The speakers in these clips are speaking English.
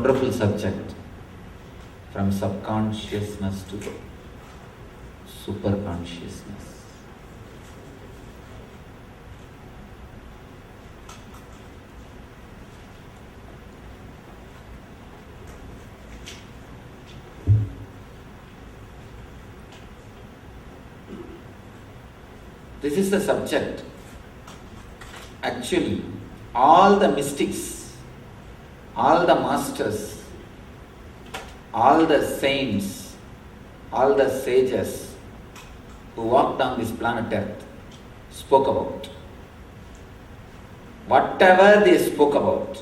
wonderful subject. From subconsciousness to superconsciousness. This is the subject. Actually, all the mystics, all the masters, all the saints, all the sages who walked on this planet Earth spoke about. Whatever they spoke about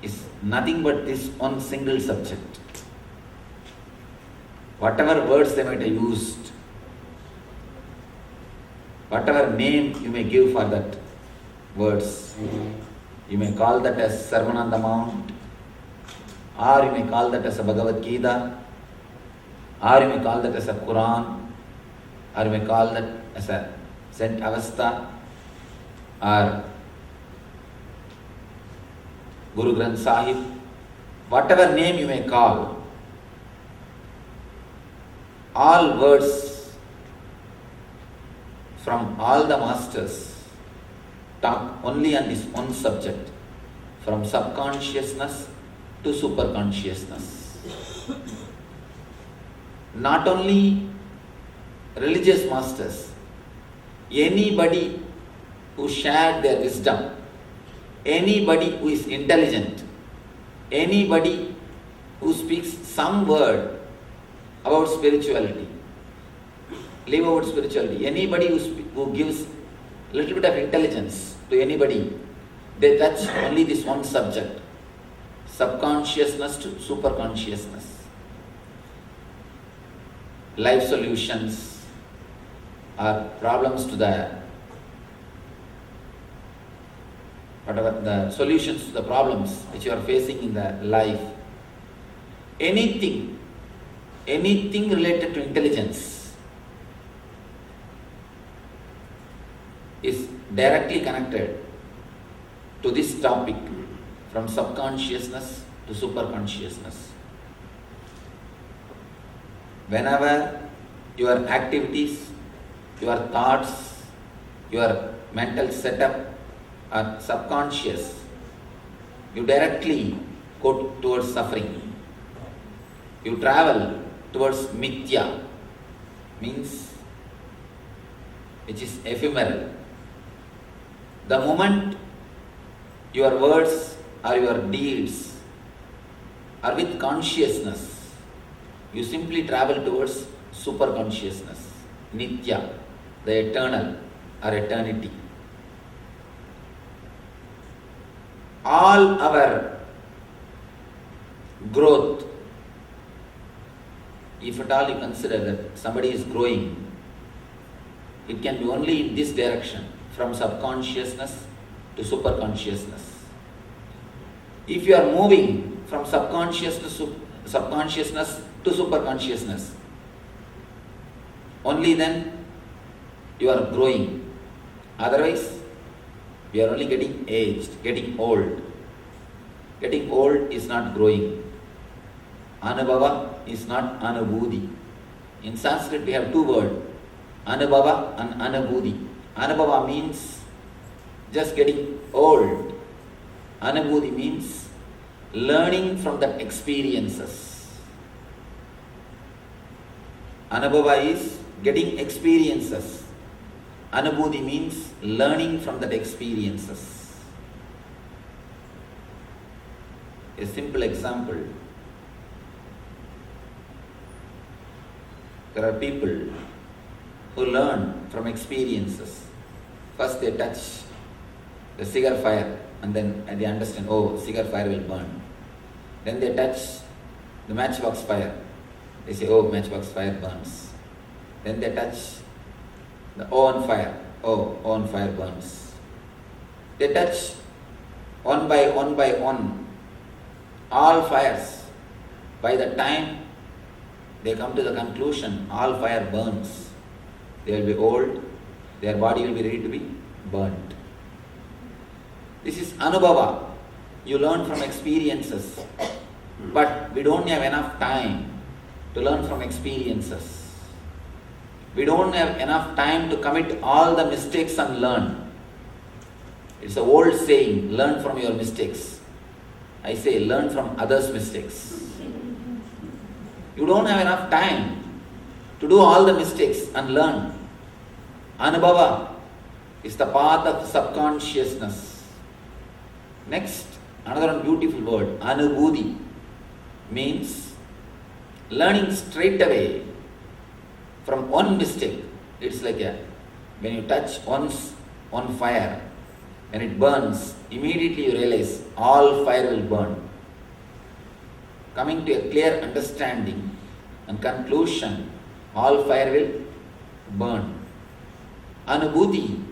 is nothing but this one single subject. Whatever words they might have used, whatever name you may give for that words, you may call that as Sermon on the Mount, or you may call that as a Bhagavad Gita, or you may call that as a Quran, or you may call that as a Saint Avesta, or Guru Granth Sahib, whatever name you may call, all words from all the masters talk only on this one subject, from subconsciousness to superconsciousness. Not only religious masters, anybody who shared their wisdom, anybody who is intelligent, anybody who speaks some word about spirituality, leave out spirituality, anybody who gives a little bit of intelligence to anybody, they touch only this one subject, subconsciousness to superconsciousness. Life solutions or problems to the solutions to the problems which you are facing in the life. Anything related to intelligence is directly connected to this topic, from subconsciousness to superconsciousness. Whenever your activities, your thoughts, your mental setup are subconscious, you directly go towards suffering. You travel towards mithya, means which is ephemeral. The moment your words or your deeds are with consciousness, you simply travel towards superconsciousness, Nithya, the eternal or eternity. All our growth, if at all you consider that somebody is growing, it can be only in this direction, from subconsciousness to superconsciousness. If you are moving from subconsciousness to superconsciousness, only then you are growing. Otherwise, we are only getting aged, getting old. Getting old is not growing. Anubhava is not anubhuti. In Sanskrit we have two words, anubhava and anubhuti. Anubhava means just getting old. Anubhuti means learning from the experiences. Anubhava is getting experiences. Anubhuti means learning from that experiences. A simple example. There are people who learn from experiences. First they touch the cigar fire and then they understand, oh, cigar fire will burn. Then they touch the matchbox fire. They say, oh, matchbox fire burns. Then they touch the oven fire. Oh, oven fire burns. They touch one by one all fires. By the time they come to the conclusion, all fire burns, they will be old, their body will be ready to be burnt. This is anubhava. You learn from experiences. But we don't have enough time to learn from experiences. We don't have enough time to commit all the mistakes and learn. It's an old saying, learn from your mistakes. I say, learn from others' mistakes. You don't have enough time to do all the mistakes and learn. Anubhava is the path of subconsciousness. Next, another beautiful word, anubhuti, means learning straight away from one mistake. It's like when you touch once on fire, when it burns, immediately you realize all fire will burn. Coming to a clear understanding and conclusion, all fire will burn. Anubhuti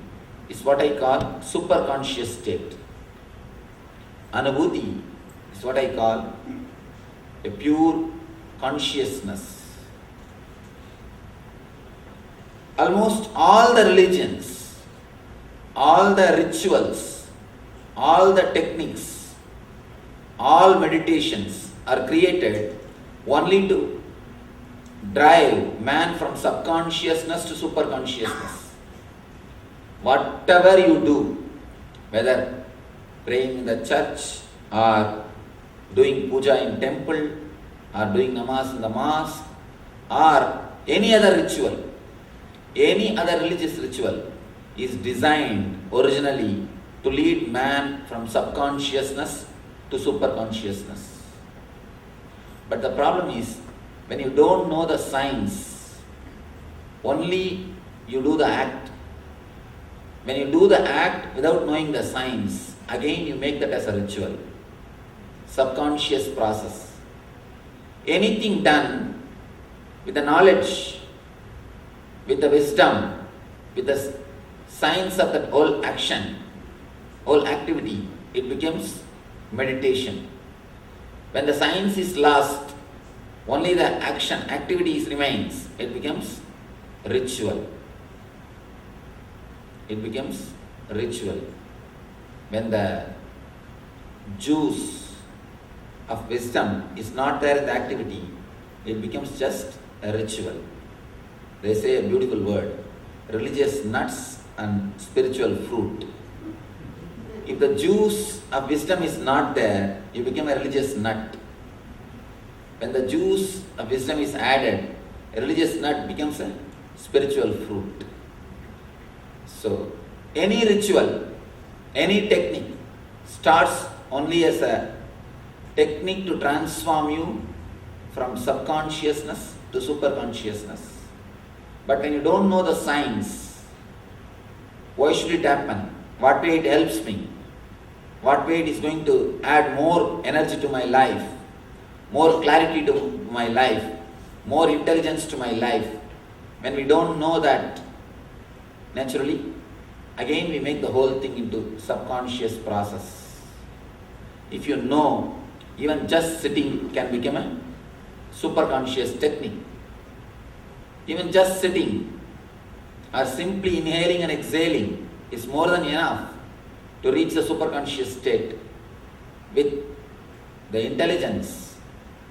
is what I call superconscious state. Anubhuti is what I call a pure consciousness. Almost all the religions, all the rituals, all the techniques, all meditations are created only to drive man from subconsciousness to superconsciousness. Whatever you do, whether praying in the church or doing puja in temple or doing namaz in the mosque or any other ritual, any other religious ritual is designed originally to lead man from subconsciousness to superconsciousness. But the problem is, when you don't know the science, only you do the act. When you do the act without knowing the science, again you make that as a ritual. Subconscious process. Anything done with the knowledge, with the wisdom, with the science of that whole action, whole activity, it becomes meditation. When the science is lost, only the action, activities remains, it becomes ritual. It becomes ritual. When the juice of wisdom is not there in the activity, it becomes just a ritual. They say a beautiful word, religious nuts and spiritual fruit. If the juice of wisdom is not there, you become a religious nut. When the juice of wisdom is added, a religious nut becomes a spiritual fruit. So, any ritual, any technique starts only as a technique to transform you from subconsciousness to superconsciousness. But when you don't know the science, why should it happen? What way it helps me? What way it is going to add more energy to my life, more clarity to my life, more intelligence to my life. When we don't know that, naturally, again we make the whole thing into subconscious process. If you know, even just sitting can become a superconscious technique. Even just sitting or simply inhaling and exhaling is more than enough to reach the superconscious state. With the intelligence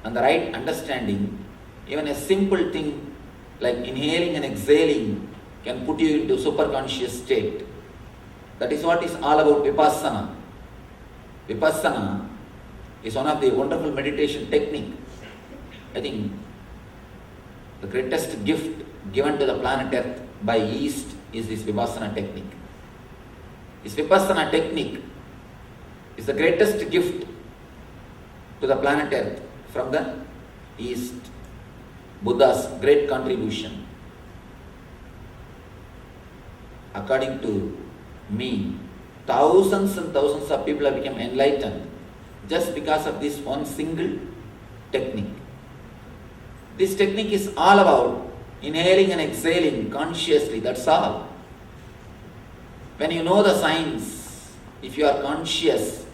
and the right understanding, even a simple thing like inhaling and exhaling can put you into superconscious state. That is what is all about Vipassana. Vipassana is one of the wonderful meditation technique. I think the greatest gift given to the planet Earth by East is this Vipassana technique. This Vipassana technique is the greatest gift to the planet Earth from the East. Buddha's great contribution. According to me, thousands and thousands of people have become enlightened just because of this one single technique. This technique is all about inhaling and exhaling consciously, that's all. When you know the science, if you are conscious,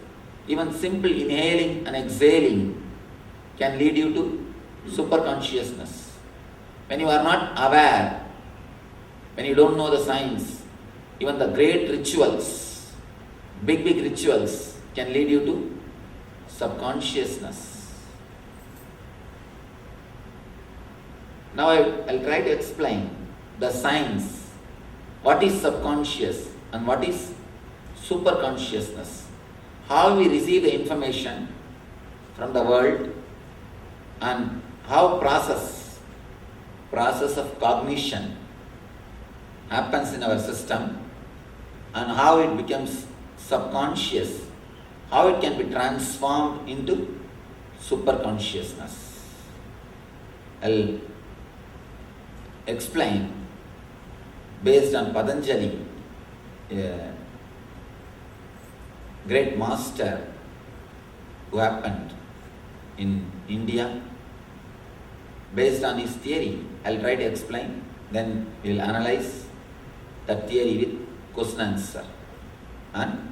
even simple inhaling and exhaling can lead you to superconsciousness. When you are not aware, when you don't know the science, even the great rituals, big rituals can lead you to subconsciousness. Now I'll try to explain the science, what is subconscious and what is superconsciousness, how we receive the information from the world and how process of cognition happens in our system and how it becomes subconscious, how it can be transformed into superconsciousness. I'll explain based on Patanjali, a great master who happened in India. Based on his theory, I'll try to explain, then we'll analyze that theory with question answer, and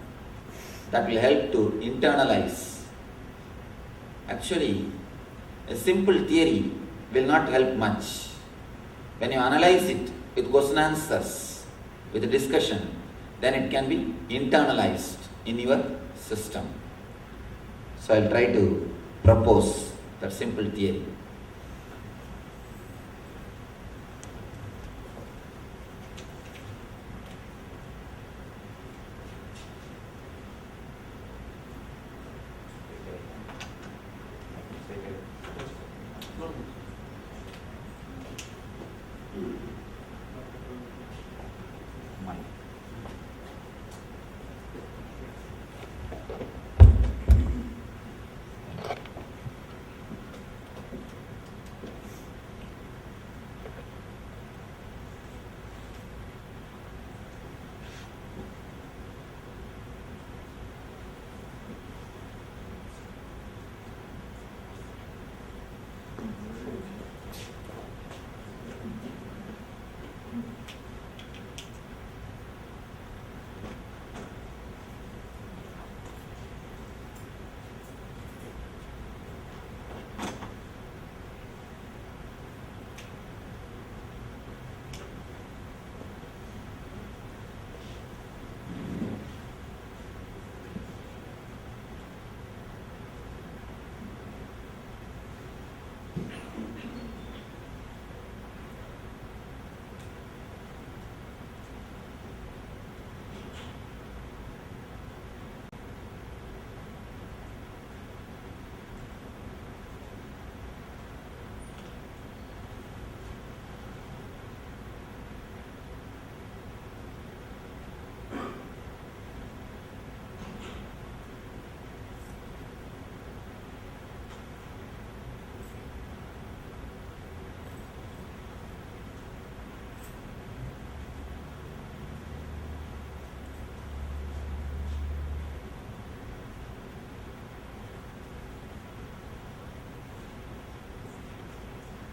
that will help to internalize. Actually, a simple theory will not help much. When you analyze it with question answers, with a discussion, then it can be internalized in your system. So I'll try to propose that simple theory.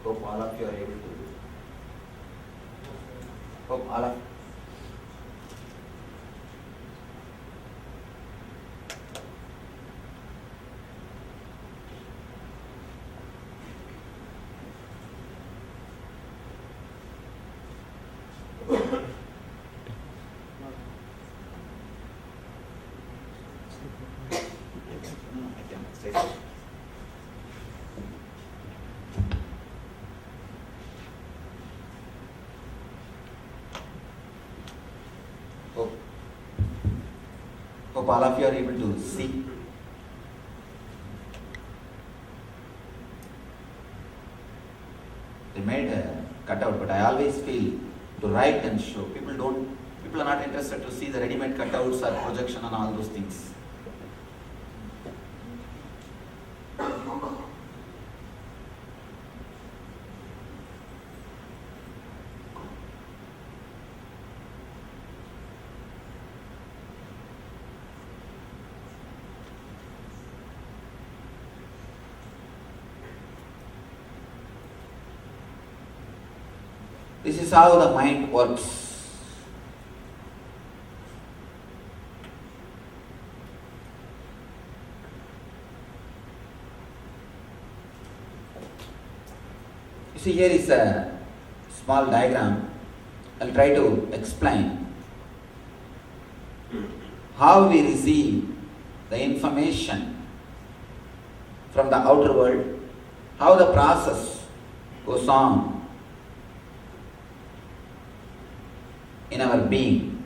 Hope all of you are able to. Hope all of Hope all of you are able to see. They made a cutout, but I always feel to write and show. People are not interested to see the ready-made cutouts or projection and all those things. This is how the mind works. You see, here is a small diagram. I'll try to explain how we receive the information from the outer world, how the process goes on in our being.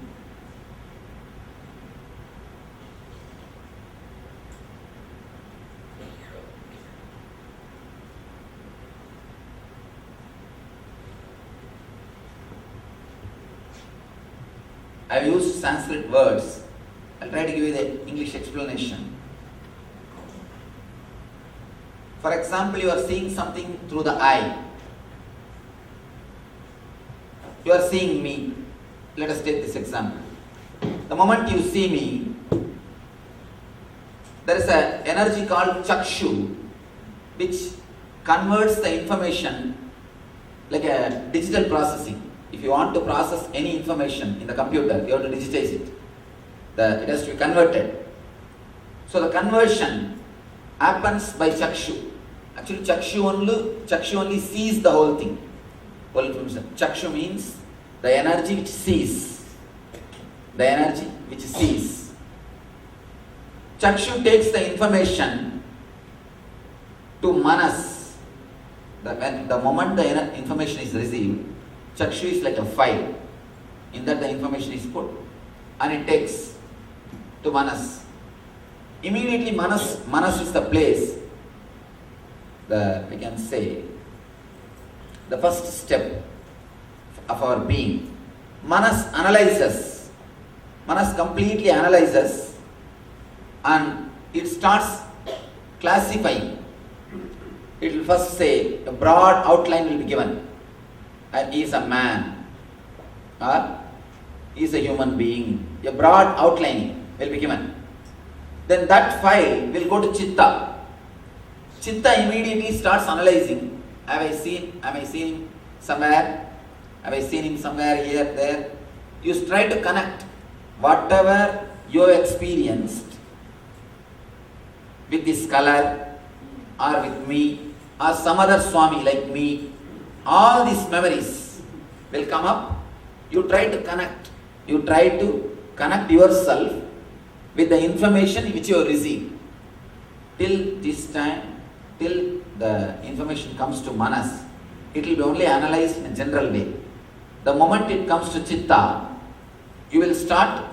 I have used Sanskrit words. I'll try to give you the English explanation. For example, you are seeing something through the eye. You are seeing me. Let us take this example. The moment you see me, there is an energy called chakshu, which converts the information like a digital processing. If you want to process any information in the computer, you have to digitize it. It has to be converted. So the conversion happens by chakshu. Actually, chakshu only sees the whole thing. Chakshu means the energy which sees. The energy which sees. Chakshu takes the information to manas. The moment the information is received, chakshu is like a file. In that the information is put and it takes to manas. Immediately manas is the place. We can say the first step of our being. Manas analyzes. Manas completely analyzes and it starts classifying. It will first say a broad outline will be given. He is a man or he is a human being. A broad outline will be given. Then that file will go to Chitta. Chitta immediately starts analyzing. Have I seen him somewhere? Have I seen him somewhere, here, there? You try to connect whatever you have experienced with this color or with me or some other Swami like me. All these memories will come up. You try to connect. You try to connect yourself with the information which you have received. Till this time, till the information comes to manas, it will be only analyzed in a general way. The moment it comes to chitta, you will start.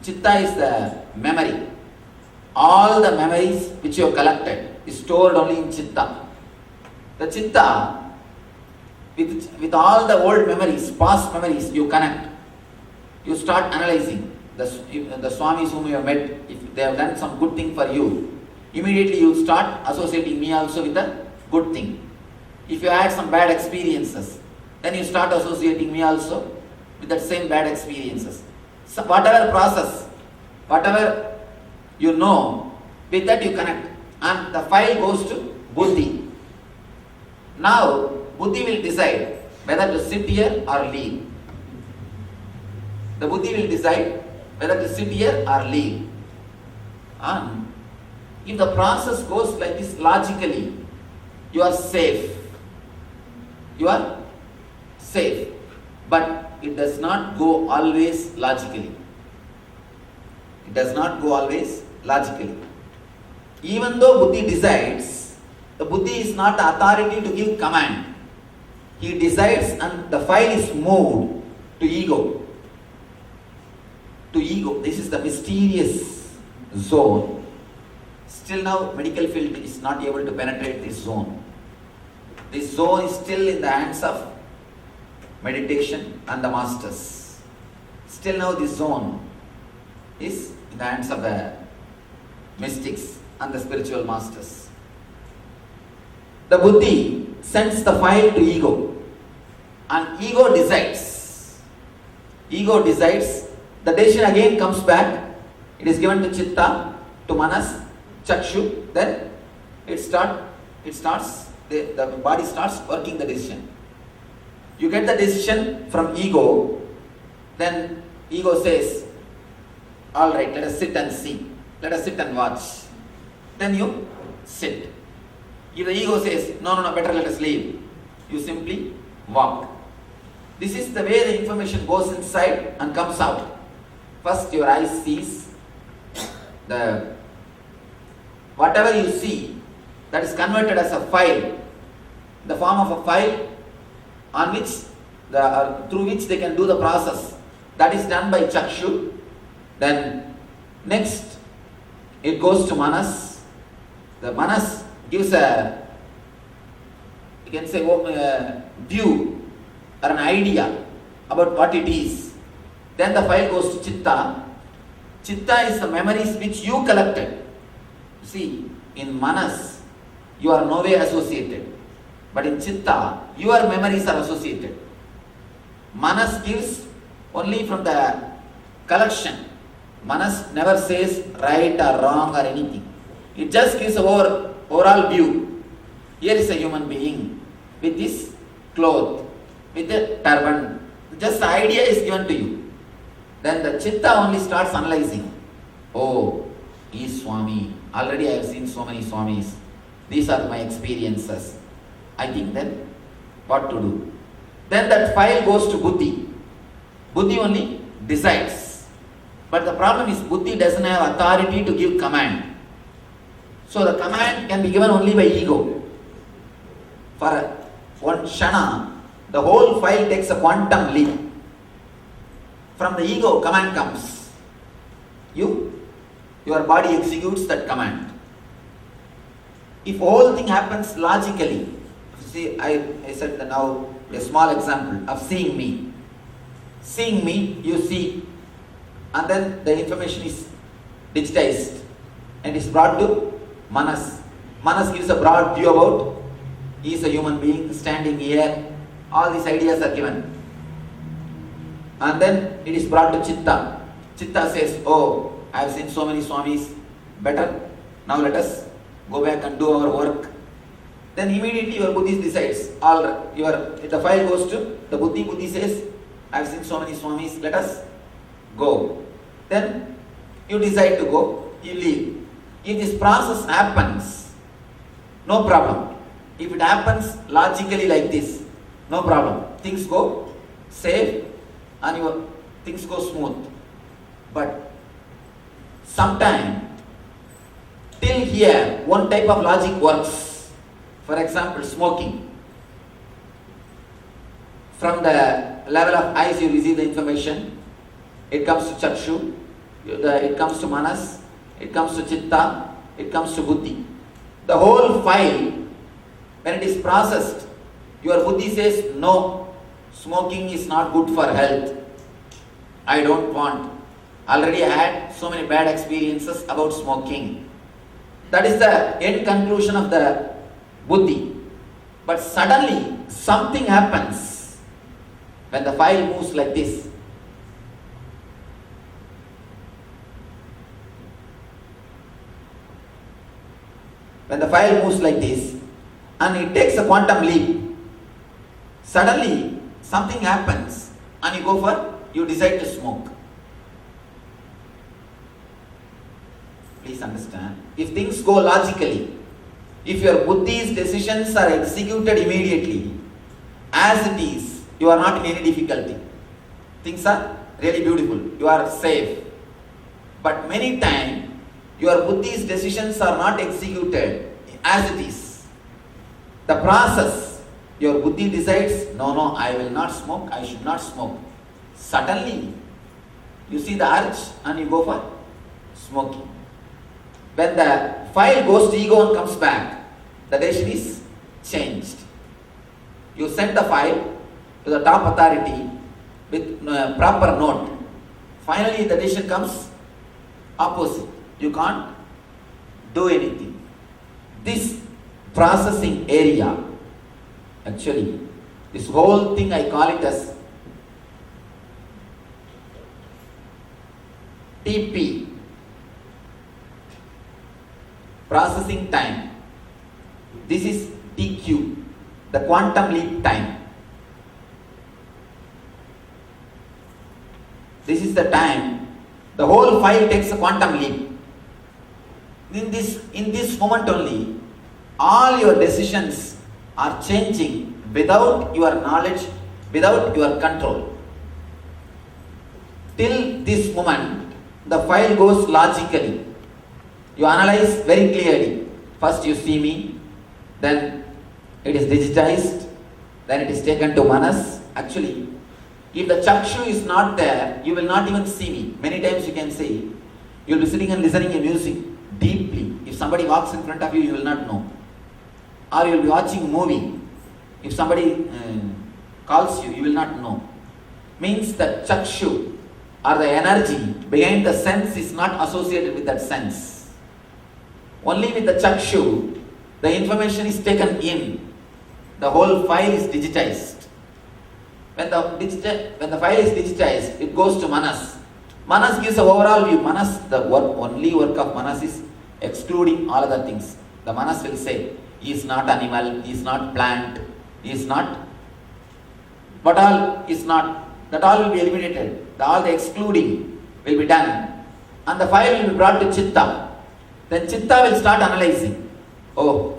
Chitta is the memory. All the memories which you have collected is stored only in chitta. The chitta, with all the old memories, past memories, you connect. You start analyzing the Swamis whom you have met. If they have done some good thing for you, immediately you start associating me also with the good thing. If you had some bad experiences, then you start associating me also with that same bad experiences. So whatever process, whatever you know, with that you connect. And the file goes to buddhi. Now, buddhi will decide whether to sit here or leave. The buddhi will decide whether to sit here or leave. And if the process goes like this logically, you are safe. You are safe. But it does not go always logically. It does not go always logically. Even though buddhi decides, the buddhi is not the authority to give command. He decides and the file is moved to ego. To ego. This is the mysterious zone. Still now medical field is not able to penetrate this zone. This zone is still in the hands of meditation and the masters. Still now this zone is in the hands of the mystics and the spiritual masters. The buddhi sends the file to ego and ego decides. Ego decides. The decision again comes back. It is given to chitta, to manas, chakshu. Then the body starts working the decision. You get the decision from ego. Then ego says, all right, let us sit and see. Let us sit and watch. Then you sit. If the ego says, no, better let us leave, you simply walk. This is the way the information goes inside and comes out. First your eye sees whatever you see, that is converted as a file, the form of a file on which through which they can do the process That is done by Chakshu. Then next it goes to Manas. The Manas gives a, you can say, view or an idea about what it is. Then the file goes to Chitta. Chitta is the memories which you collected. See, in Manas, you are no way associated. But in Chitta, your memories are associated. Manas gives only from the collection. Manas never says right or wrong or anything. It just gives overall view. Here is a human being with this cloth, with the turban. Just the idea is given to you. Then the Chitta only starts analyzing. Oh, he is Swami. Already I have seen so many Swamis. These are my experiences. I think then what to do. Then that file goes to Buddhi. Buddhi only decides. But the problem is Buddhi doesn't have authority to give command. So the command can be given only by ego. For one Shana, the whole file takes a quantum leap. From the ego, command comes. Your body executes that command. If whole thing happens logically, see, I said that now a small example of seeing me. Seeing me, you see, and then the information is digitized and is brought to Manas. Manas gives a broad view about he is a human being standing here. All these ideas are given. And then it is brought to Chitta. Chitta says, oh, I have seen so many Swamis. Better. Now let us go back and do our work. Then immediately your Buddhi decides. The file goes to the Buddhi. Buddhi says, I have seen so many Swamis. Let us go. Then you decide to go. You leave. If this process happens, no problem. If it happens logically like this, no problem. Things go safe and things go smooth. But sometime, till here, one type of logic works. For example, smoking. From the level of eyes you receive the information. It comes to Chakshu, it comes to Manas, it comes to Chitta, it comes to Buddhi. The whole file, when it is processed, your Buddhi says, no, smoking is not good for health. I don't want. Already I had so many bad experiences about smoking. That is the end conclusion of the Buddhi. But suddenly something happens when the file moves like this. When the file moves like this and it takes a quantum leap, suddenly something happens and you decide to smoke. Please understand, if things go logically, if your Buddhi's decisions are executed immediately, as it is, you are not in any difficulty. Things are really beautiful, you are safe. But many times, your Buddhi's decisions are not executed as it is. The process, your Buddhi decides, no, I will not smoke, I should not smoke. Suddenly, you see the urge and you go for smoking. When the file goes to ego and comes back, the decision is changed. You send the file to the top authority with proper note. Finally, the decision comes opposite. You can't do anything. This processing area, actually, this whole thing I call it as TP, processing time. This is TQ, the quantum leap time. This is the time the whole file takes a quantum leap. In this moment only, all your decisions are changing without your knowledge, without your control. Till this moment, the file goes logically. You analyze very clearly. First you see me, then it is digitized, then it is taken to Manas. Actually, If the chakshu is not there, you will not even see me. Many times you can see, you will be sitting and listening to music deeply. If somebody walks in front of you, you will not know. Or you will be watching a movie. If somebody calls you, you will not know. Means that chakshu or the energy behind the sense is not associated with that sense. Only with the chakshu, the information is taken in. The whole file is digitized. When the file is digitized, it goes to Manas. Manas gives an overall view. Manas, only work of Manas is excluding all other things. The Manas will say, he is not animal, he is not plant, he is not, what all is not, that all will be eliminated. All the excluding will be done. And the file will be brought to Chitta. Then Chitta will start analyzing. Oh,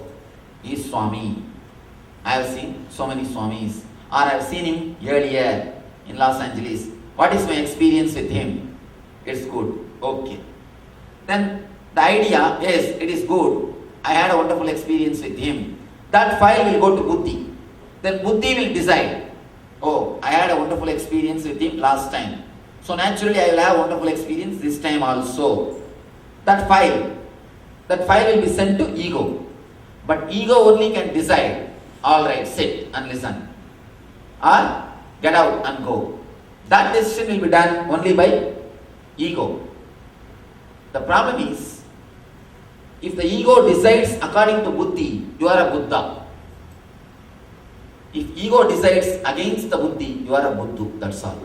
he is Swami. I have seen so many Swamis. Or I have seen him earlier in Los Angeles. What is my experience with him? It's good. Okay. Then the idea, yes, it is good. I had a wonderful experience with him. That file will go to Buddhi. Then Buddhi will decide, oh, I had a wonderful experience with him last time. So naturally I will have a wonderful experience this time also. That file will be sent to ego. But ego only can decide, alright, sit and listen. Or get out and go. That decision will be done only by ego. The problem is, if the ego decides according to Buddhi, you are a Buddha. If ego decides against the Buddhi, you are a Buddhu. That's all.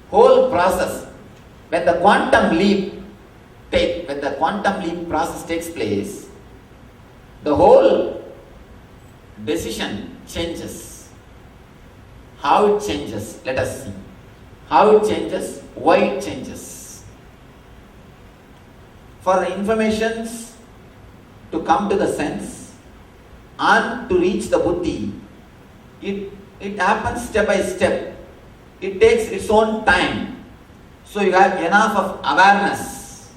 Whole process, when the quantum leap process takes place, the whole decision changes. How it changes? Let us see. How it changes? Why it changes? For the informations to come to the sense and to reach the buddhi, it happens step by step. It takes its own time. So you have enough of awareness.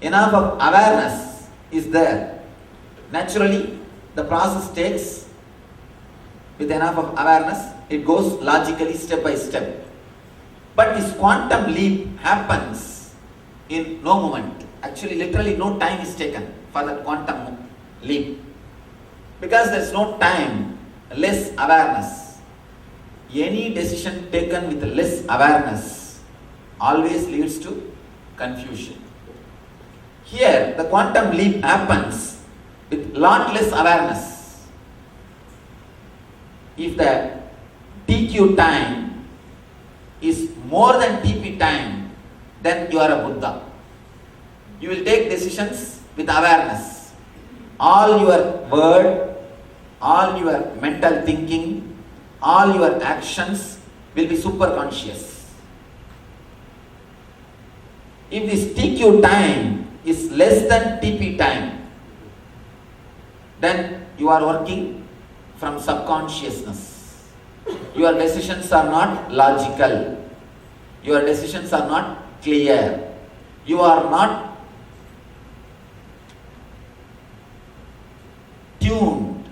Enough of awareness is there. Naturally, the process takes, with enough of awareness, it goes logically step by step. But this quantum leap happens in no moment. Actually, literally no time is taken for that quantum leap. Because there is no time, less awareness. Any decision taken with less awareness always leads to confusion. Here, the quantum leap happens with lot less awareness. If the TQ time is more than TP time, then you are a Buddha. You will take decisions with awareness. All your word, all your mental thinking, all your actions will be super conscious. If this TQ time is less than TP time, then you are working from subconsciousness. Your decisions are not logical. Your decisions are not clear. You are not tuned.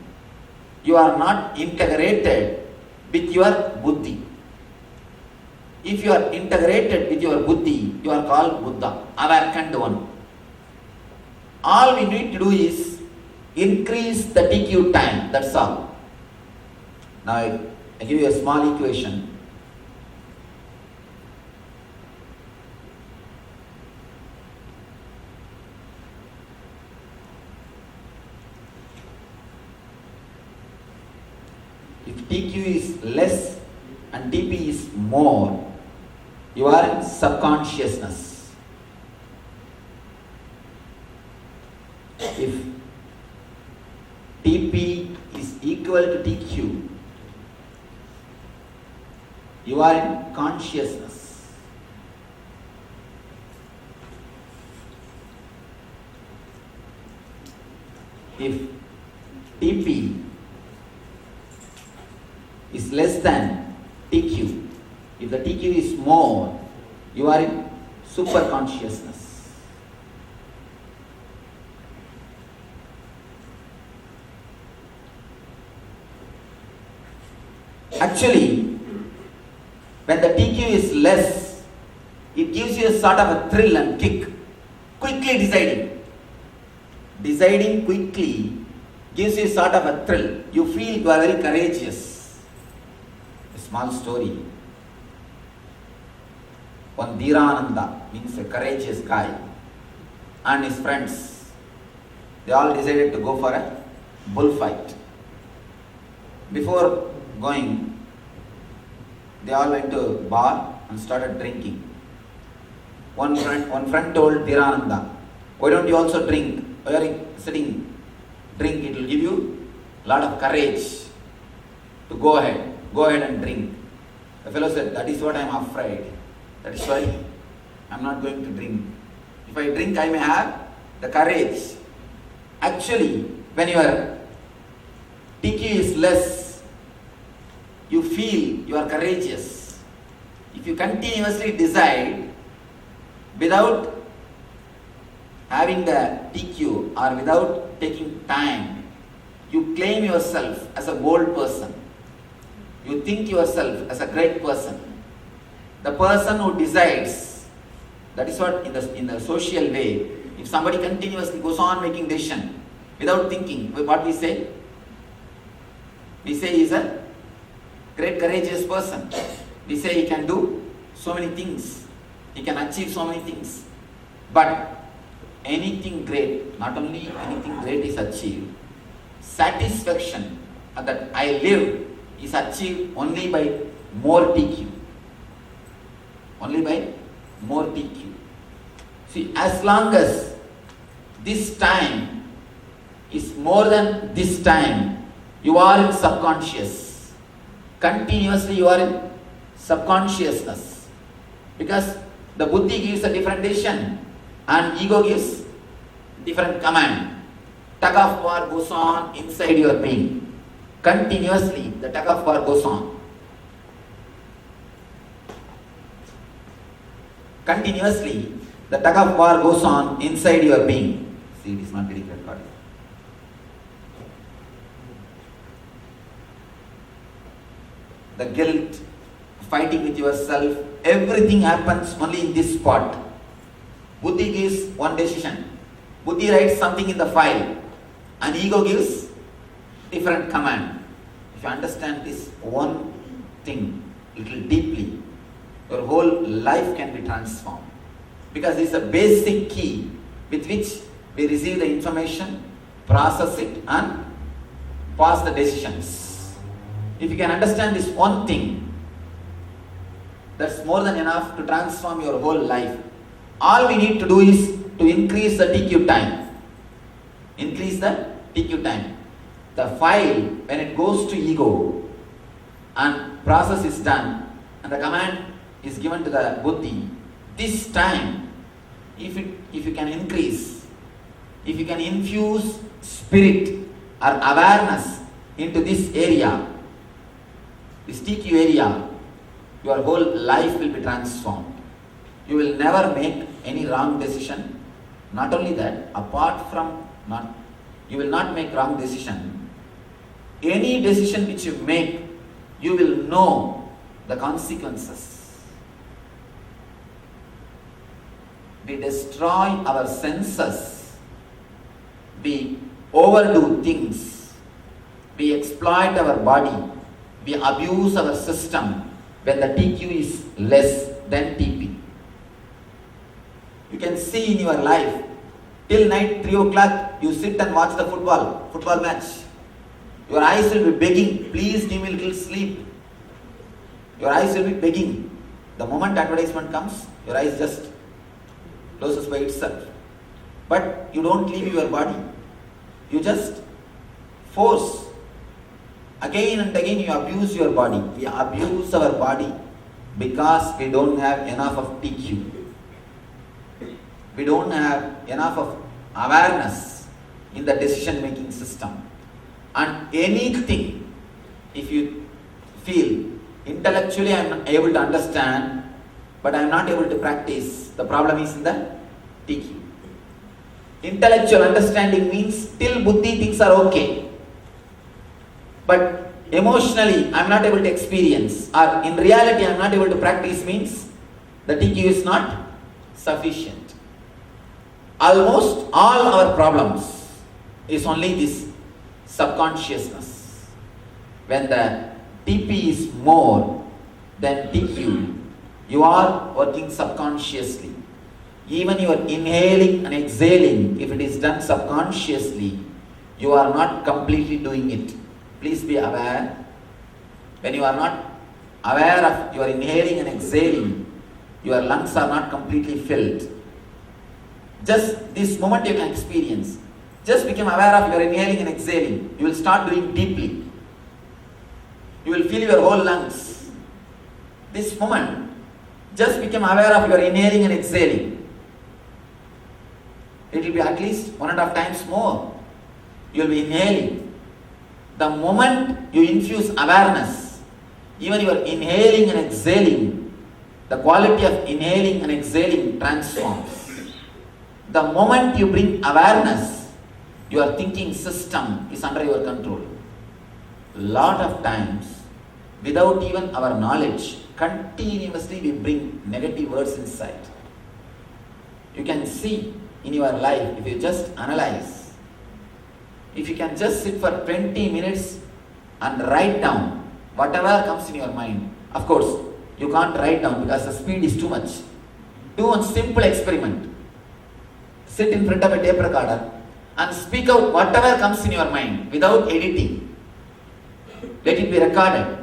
You are not integrated with your buddhi. If you are integrated with your buddhi, you are called Buddha, awakened one. All we need to do is increase the TQ time, that's all. Now I give you a small equation. If TQ is less and TP is more, you are in subconsciousness. If TP is equal to TQ, you are in consciousness. If TP is less than TQ, if the TQ is more, you are in super consciousness. Actually, when the TQ is less, it gives you a sort of a thrill and kick. Quickly deciding. Deciding quickly gives you a sort of a thrill. You feel you are very courageous. A small story. One Nithyananda, means a courageous guy, and his friends, they all decided to go for a bullfight. Before going, they all went to a bar and started drinking. One friend told Nithyananda, why don't you also drink? Why are you sitting? Drink, it will give you a lot of courage to go ahead and drink. The fellow said, that is what I am afraid. That is why I am not going to drink. If I drink, I may have the courage. Actually, when your TQ is less, you feel you are courageous. If you continuously decide without having the TQ or without taking time, you claim yourself as a bold person. You think yourself as a great person. The person who decides, that is what in the social way, if somebody continuously goes on making decision without thinking, what we say? We say he is a great courageous person. We say he can do so many things. He can achieve so many things. But anything great, not only anything great is achieved, satisfaction that I live is achieved only by more TQ. Only by more TQ. See, as long as this time is more than this time, you are in subconscious. Continuously you are in subconsciousness. Because the buddhi gives a different decision and ego gives different command. Tug of war goes on inside your being. Continuously the tug of war goes on. Continuously, the tug of war goes on inside your being. See, it is not getting recorded. The guilt, fighting with yourself, everything happens only in this spot. Buddhi gives one decision. Buddhi writes something in the file, and ego gives different command. If you understand this one thing little deeply, your whole life can be transformed. Because this is a basic key with which we receive the information, process it and pass the decisions. If you can understand this one thing, that's more than enough to transform your whole life. All we need to do is to increase the TQ time. Increase the TQ time. The file, when it goes to ego and process is done and the command is given to the buddhi, this time, if you can increase, if you can infuse spirit or awareness into this area, this TQ area, your whole life will be transformed. You will never make any wrong decision. Not only that, you will not make wrong decision. Any decision which you make, you will know the consequences. We destroy our senses. We overdo things. We exploit our body. We abuse our system when the TQ is less than TP. You can see in your life, till night 3 o'clock, you sit and watch the football match. Your eyes will be begging, please give me a little sleep. Your eyes will be begging. The moment advertisement comes, your eyes just closes by itself. But you don't leave your body. You just force. Again and again you abuse your body. We abuse our body because we don't have enough of TQ. We don't have enough of awareness in the decision making system. And anything, if you feel intellectually I am able to understand, but I am not able to practice, the problem is in the TQ. Intellectual understanding means till buddhi things are okay. But emotionally I am not able to experience, or in reality I am not able to practice, means the TQ is not sufficient. Almost all our problems is only this subconsciousness. When the TP is more than TQ, you are working subconsciously. Even your inhaling and exhaling, if it is done subconsciously, you are not completely doing it. Please be aware. When you are not aware of your inhaling and exhaling, your lungs are not completely filled. Just this moment you can experience. Just become aware of your inhaling and exhaling. You will start doing deeply. You will feel your whole lungs. This moment, just become aware of your inhaling and exhaling. It will be at least 1.5 times more. You will be inhaling. The moment you infuse awareness, even your inhaling and exhaling, the quality of inhaling and exhaling transforms. The moment you bring awareness, your thinking system is under your control. Lot of times, without even our knowledge, continuously we bring negative words inside. You can see in your life, if you just analyze, if you can just sit for 20 minutes and write down whatever comes in your mind. Of course, you can't write down because the speed is too much. Do one simple experiment. Sit in front of a tape recorder and speak out whatever comes in your mind without editing. Let it be recorded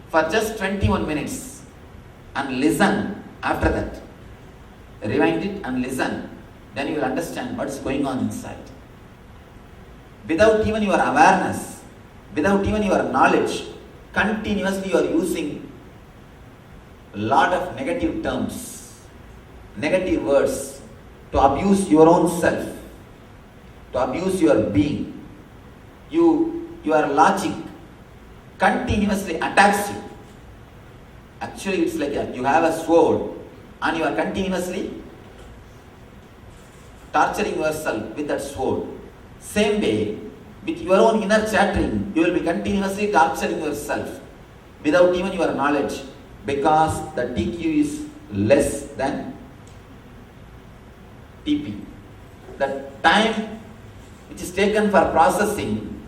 for just 21 minutes and listen after that. Rewind it and listen. Then you will understand what is going on inside. Without even your awareness, without even your knowledge, continuously you are using a lot of negative terms, negative words to abuse your own self, to abuse your being. Your logic continuously attacks you. Actually, it's like you have a sword and you are continuously torturing yourself with that sword. Same way, with your own inner chattering, you will be continuously torturing yourself without even your knowledge, because the TQ is less than TP. The time which is taken for processing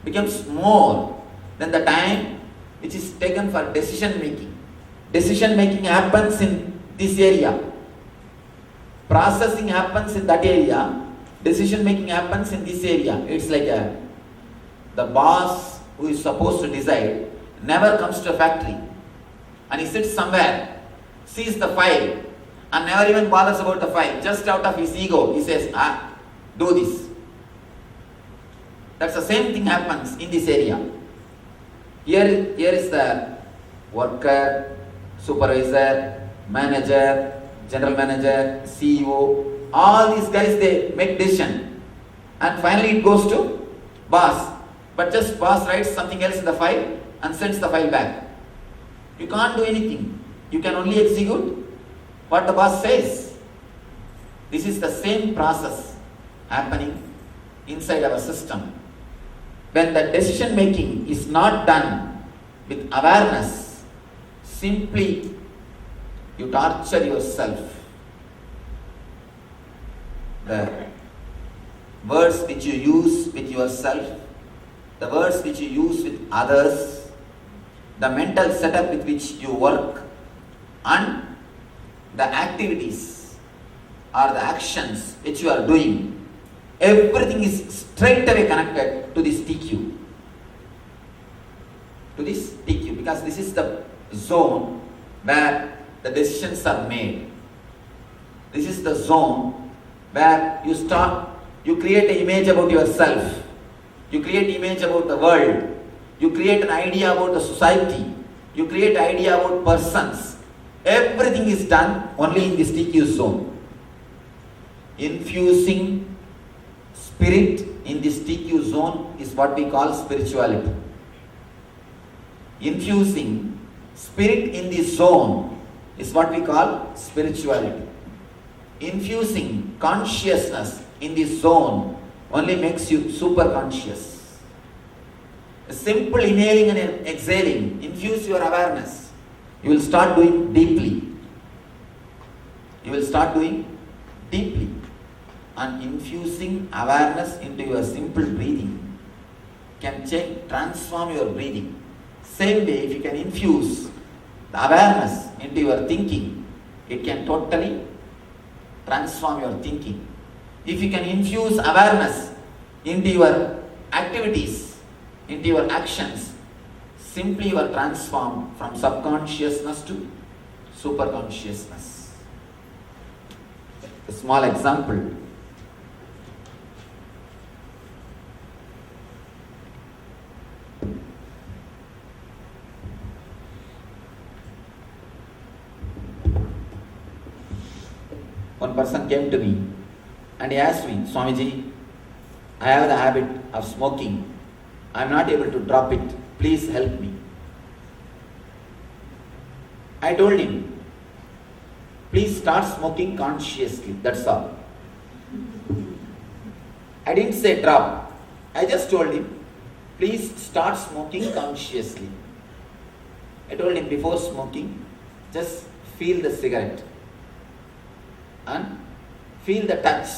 becomes more than the time which is taken for decision making. Decision making happens in this area. Processing happens in that area. Decision making happens in this area. It's like the boss who is supposed to decide never comes to a factory, and he sits somewhere, sees the file and never even bothers about the file. Just out of his ego, he says, do this. That's the same thing happens in this area. Here is the worker, supervisor, manager, general manager, CEO. All these guys, they make decision, and finally it goes to boss. But just boss writes something else in the file and sends the file back. You can't do anything. You can only execute what the boss says. This is the same process happening inside our system. When the decision making is not done with awareness, simply you torture yourself. The words which you use with yourself, the words which you use with others, the mental setup with which you work, and the activities or the actions which you are doing, everything is straight away connected to this TQ. To this TQ, because this is the zone where the decisions are made. This is the zone where you create an image about yourself, you create an image about the world, you create an idea about the society, you create an idea about persons. Everything is done only in this TQ zone. Infusing spirit in this TQ zone is what we call spirituality. Infusing spirit in this zone is what we call spirituality. Infusing consciousness in this zone only makes you super conscious. A simple inhaling and exhaling, infuse your awareness. You will start doing deeply. You will start doing deeply. And infusing awareness into your simple breathing can transform your breathing. Same way, if you can infuse the awareness into your thinking, it can totally transform your thinking. If you can infuse awareness into your activities, into your actions, simply you are transformed from subconsciousness to superconsciousness. A small example. One person came to me and he asked me, Swamiji, I have the habit of smoking. I am not able to drop it. Please help me. I told him, please start smoking consciously. That's all. I didn't say drop. I just told him, please start smoking consciously. I told him, before smoking, just feel the cigarette and feel the touch.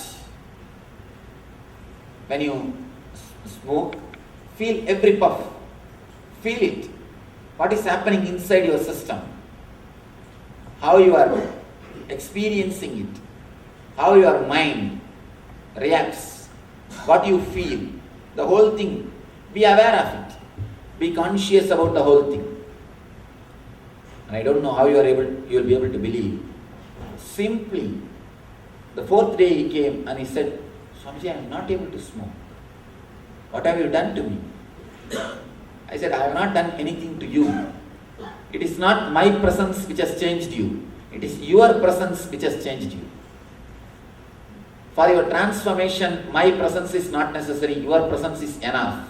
When you smoke, feel every puff. Feel it. What is happening inside your system? How you are experiencing it. How your mind reacts. What you feel. The whole thing. Be aware of it. Be conscious about the whole thing. And I don't know how you will be able to believe. Simply, the fourth day he came and he said, Swamiji, I am not able to smoke. What have you done to me? I said, I have not done anything to you. It is not my presence which has changed you. It is your presence which has changed you. For your transformation, my presence is not necessary. Your presence is enough.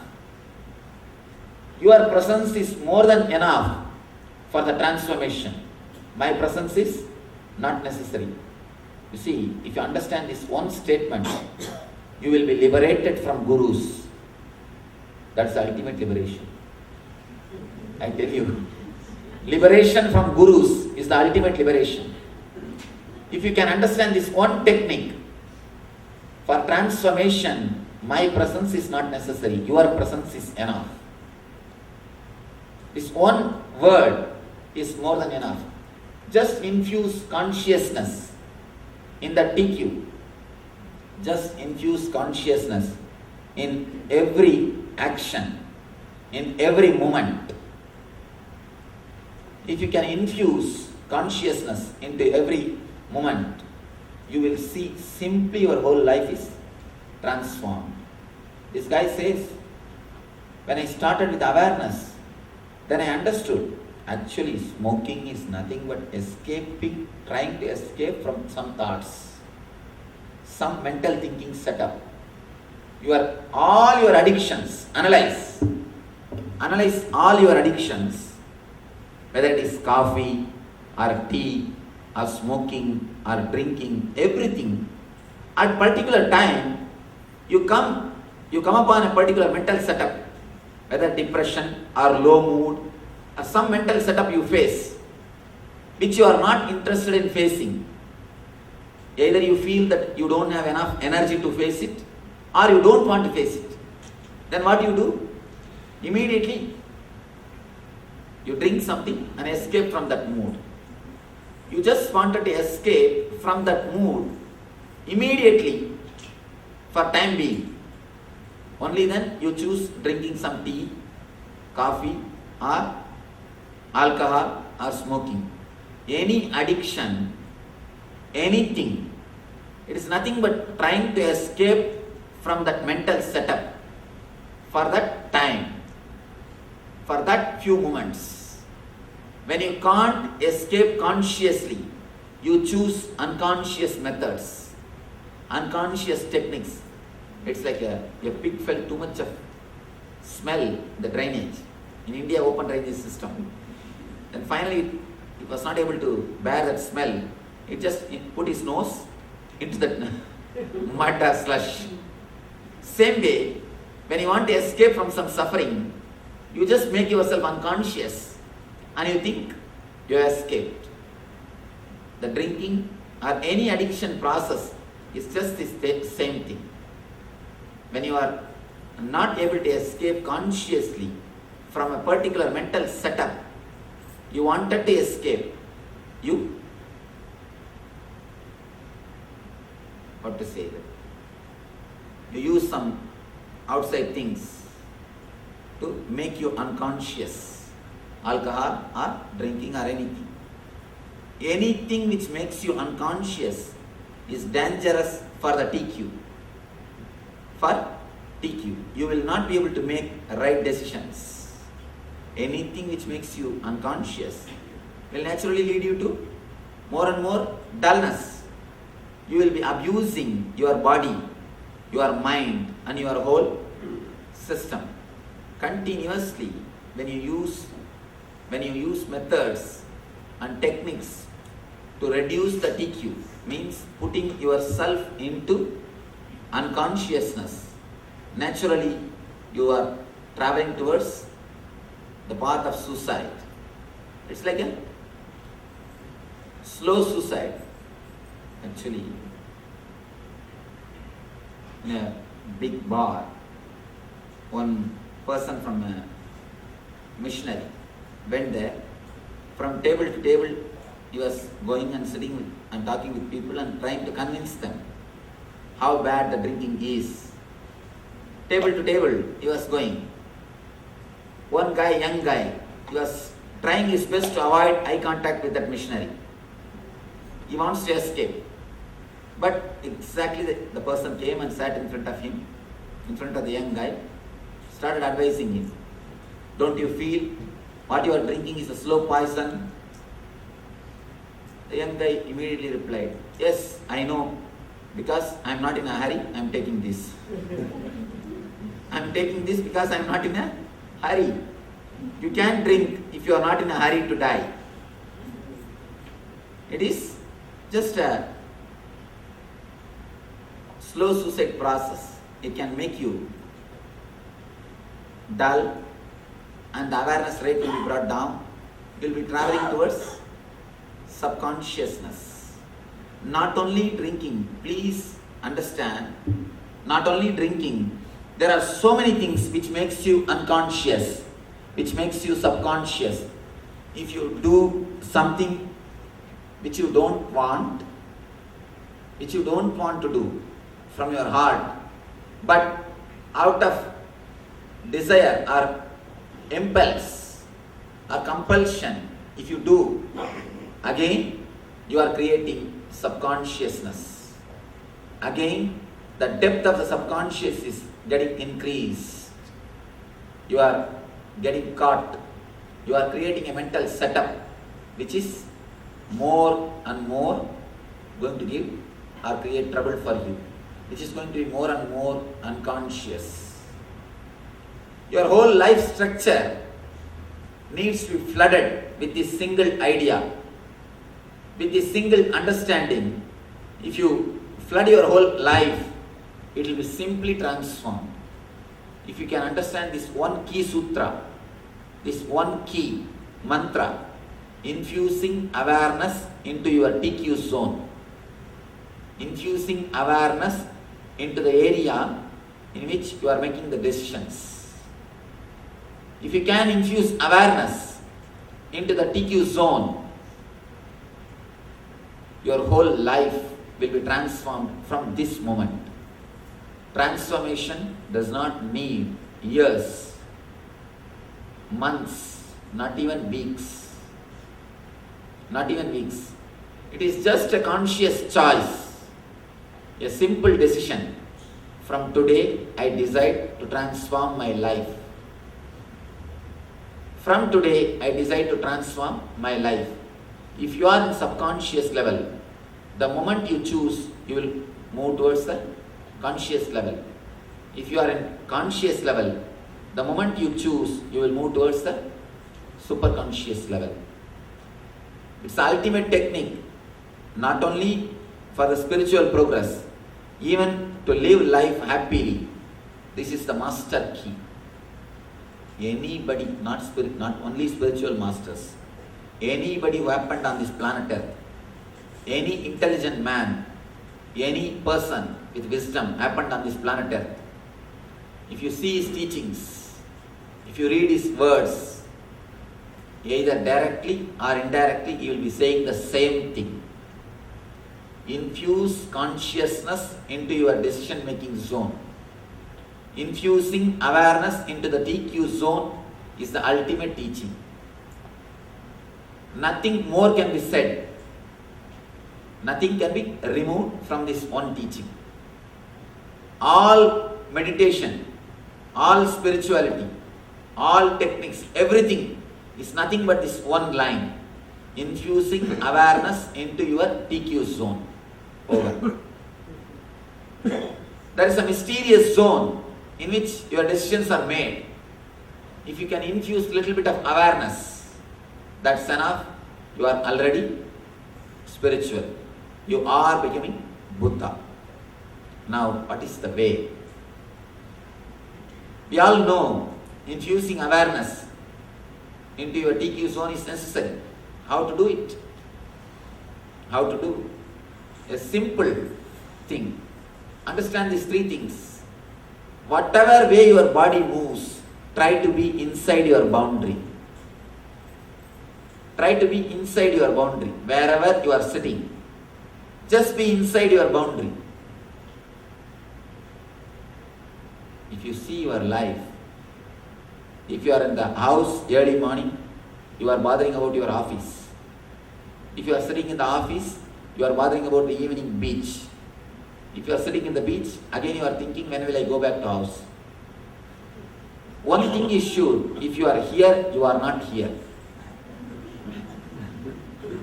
Your presence is more than enough for the transformation. My presence is not necessary. You see, if you understand this one statement, you will be liberated from gurus. That's the ultimate liberation. I tell you, liberation from gurus is the ultimate liberation. If you can understand this one technique, for transformation, my presence is not necessary. Your presence is enough. This one word is more than enough. Just infuse consciousness in the TQ. Just infuse consciousness in every action, in every moment. If you can infuse consciousness into every moment, you will see simply your whole life is transformed. This guy says, when I started with awareness, then I understood, actually smoking is nothing but escaping, trying to escape from some thoughts, some mental thinking setup. All your addictions, analyze all your addictions, whether it is coffee or tea or smoking or drinking, everything. At particular time, you come upon a particular mental setup, whether depression or low mood or some mental setup you face, which you are not interested in facing. Either you feel that you don't have enough energy to face it, or you don't want to face it. Then what you do? Immediately, you drink something and escape from that mood. You just wanted to escape from that mood immediately for time being. Only then you choose drinking some tea, coffee or alcohol or smoking. Any addiction, anything, it is nothing but trying to escape from that mental setup for that time, for that few moments. When you can't escape consciously, you choose unconscious methods, unconscious techniques. It's like a pig felt too much of smell, the drainage. In India, open drainage system. And finally, it was not able to bear that smell. It just put his nose into that mud or slush. Same way, when you want to escape from some suffering, You just make yourself unconscious and you think you have escaped. The drinking or any addiction process is just the same thing. When you are not able to escape consciously from a particular mental setup, you wanted to escape, you, what to say, you use some outside things to make you unconscious, alcohol or drinking or anything. Anything which makes you unconscious is dangerous for the TQ. For TQ, you will not be able to make right decisions. Anything which makes you unconscious will naturally lead you to more and more dullness. You will be abusing your body, your mind and your whole system continuously when you use methods and techniques to reduce the TQ, means putting yourself into unconsciousness. Naturally, you are traveling towards the path of suicide. It's like a slow suicide. Actually, in a big bar, one person from a missionary went there. From table to table, he was going and sitting and talking with people and trying to convince them how bad the drinking is. Table to table, he was going. One guy, young guy, he was trying his best to avoid eye contact with that missionary. He wants to escape. But exactly the person came and sat in front of him, in front of the young guy, started advising him. Don't you feel what you are drinking is a slow poison? The young guy immediately replied, yes, I know, because I am not in a hurry, I am taking this. I am taking this because I am not in a hurry. You can't drink if you are not in a hurry to die. It is just a slow suicide process. It can make you dull and the awareness rate will be brought down. You will be traveling towards subconsciousness. Not only drinking, please understand, not only drinking, there are so many things which makes you unconscious, which makes you subconscious. If you do something which you don't want to do from your heart, but out of desire or impulse or compulsion, if you do, again you are creating subconsciousness. Again, the depth of the subconscious is getting increased. You are getting caught. You are creating a mental setup which is more and more going to give or create trouble for you, which is going to be more and more unconscious. Your whole life structure needs to be flooded with this single idea, with this single understanding. If you flood your whole life, it will be simply transformed. If you can understand this one key sutra, this one key mantra, infusing awareness into your TQ zone, infusing awareness into the area in which you are making the decisions. If you can infuse awareness into the TQ zone, your whole life will be transformed from this moment. Transformation does not need years, months, not even weeks. Not even weeks. It is just a conscious choice, a simple decision. From today, I decide to transform my life. From today, I decide to transform my life. If you are in subconscious level, the moment you choose, you will move towards the conscious level. If you are in conscious level, the moment you choose, you will move towards the superconscious level. It's the ultimate technique, not only for the spiritual progress, even to live life happily. This is the master key. Anybody, not only spiritual masters, anybody who happened on this planet Earth, any intelligent man, any person with wisdom happened on this planet Earth, if you see his teachings, if you read his words, either directly or indirectly, he will be saying the same thing. Infuse consciousness into your decision-making zone. Infusing awareness into the TQ zone is the ultimate teaching. Nothing more can be said. Nothing can be removed from this one teaching. All meditation, all spirituality, all techniques, everything is nothing but this one line. Infusing awareness into your TQ zone. Over. There is a mysterious zone in which your decisions are made. If you can infuse little bit of awareness, that's enough. You are already spiritual. You are becoming Buddha. Now, what is the way? We all know infusing awareness into your TQ zone is necessary. How to do it? How to do? A simple thing. Understand these three things. Whatever way your body moves, try to be inside your boundary. Try to be inside your boundary. Wherever you are sitting, just be inside your boundary. If you see your life, if you are in the house early morning, you are bothering about your office. If you are sitting in the office, you are bothering about the evening beach. If you are sitting in the beach, again you are thinking, when will I go back to house? One thing is sure, if you are here, you are not here.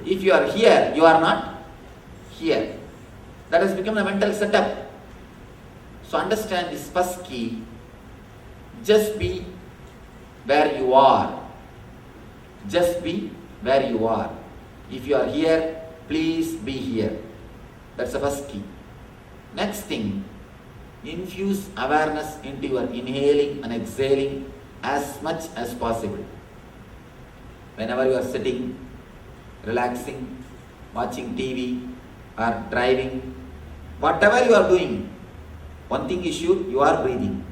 If you are here, you are not here. That has become a mental setup. So understand this first key. Just be where you are. Just be where you are. If you are here, please be here. That's the first key. Next thing, infuse awareness into your inhaling and exhaling as much as possible. Whenever you are sitting, relaxing, watching TV or driving, whatever you are doing, one thing is sure, you are breathing.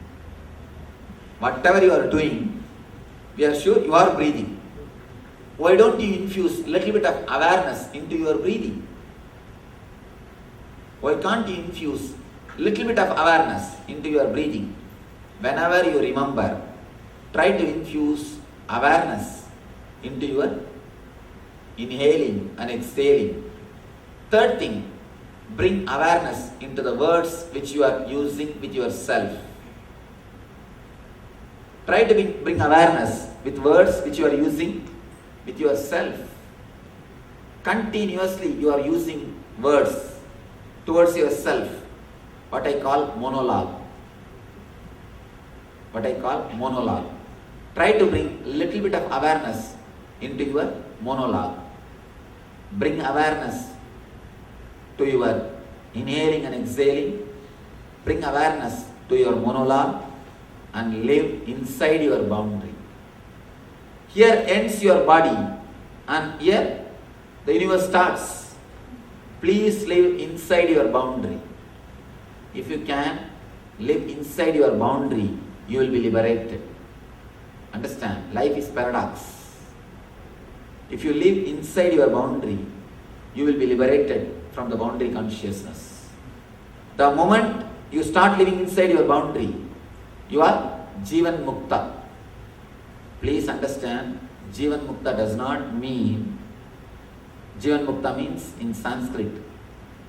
Whatever you are doing, we are sure you are breathing. Why don't you infuse a little bit of awareness into your breathing? Why can't you infuse a little bit of awareness into your breathing? Whenever you remember, try to infuse awareness into your inhaling and exhaling. Third thing, bring awareness into the words which you are using with yourself. Try to bring awareness with words which you are using with yourself. Continuously you are using words towards yourself, what I call monologue. What I call monologue. Try to bring a little bit of awareness into your monologue. Bring awareness to your inhaling and exhaling. Bring awareness to your monologue and live inside your boundary. Here ends your body and here the universe starts. Please live inside your boundary. If you can live inside your boundary, you will be liberated. Understand? Life is paradox. If you live inside your boundary, you will be liberated from the boundary consciousness. The moment you start living inside your boundary, you are Jivan Mukta. Please understand, Jivan Mukta does not mean, Jivan Mukta means in Sanskrit,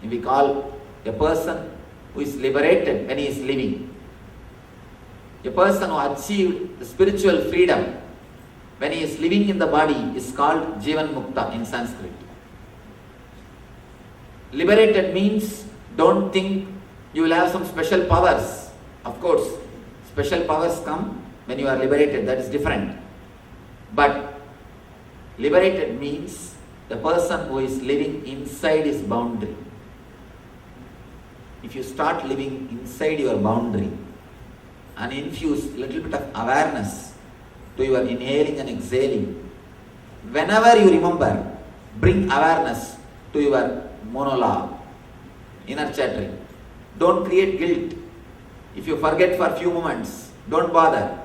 we call a person who is liberated when he is living. A person who achieved spiritual freedom when he is living in the body is called Jivan Mukta in Sanskrit. Liberated means, don't think you will have some special powers. Of course, special powers come when you are liberated, that is different. But liberated means the person who is living inside his boundary. If you start living inside your boundary and infuse a little bit of awareness to your inhaling and exhaling. Whenever you remember, bring awareness to your monologue, inner chattering. Don't create guilt. If you forget for a few moments, don't bother.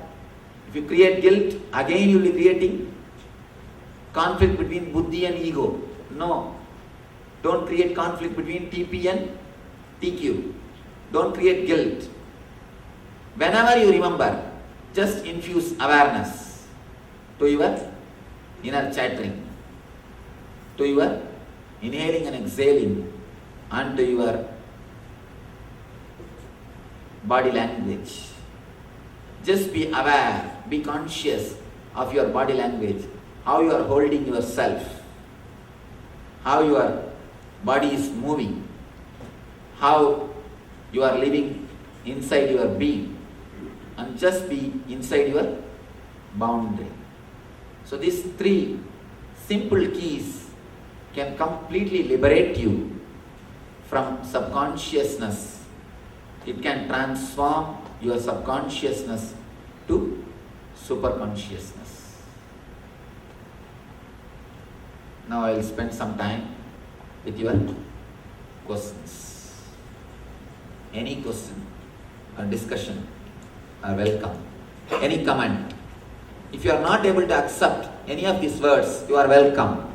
If you create guilt, again you will be creating conflict between buddhi and ego. No. Don't create conflict between TP and TQ. Don't create guilt. Whenever you remember, just infuse awareness to your inner chattering, to your inhaling and exhaling, and to your body language. Just be aware, be conscious of your body language, how you are holding yourself, how your body is moving, how you are living inside your being, and just be inside your boundary. So these three simple keys can completely liberate you from subconsciousness. It can transform your subconsciousness to superconsciousness. Now I will spend some time with your questions. Any question or discussion are welcome. Any comment. If you are not able to accept any of these words, you are welcome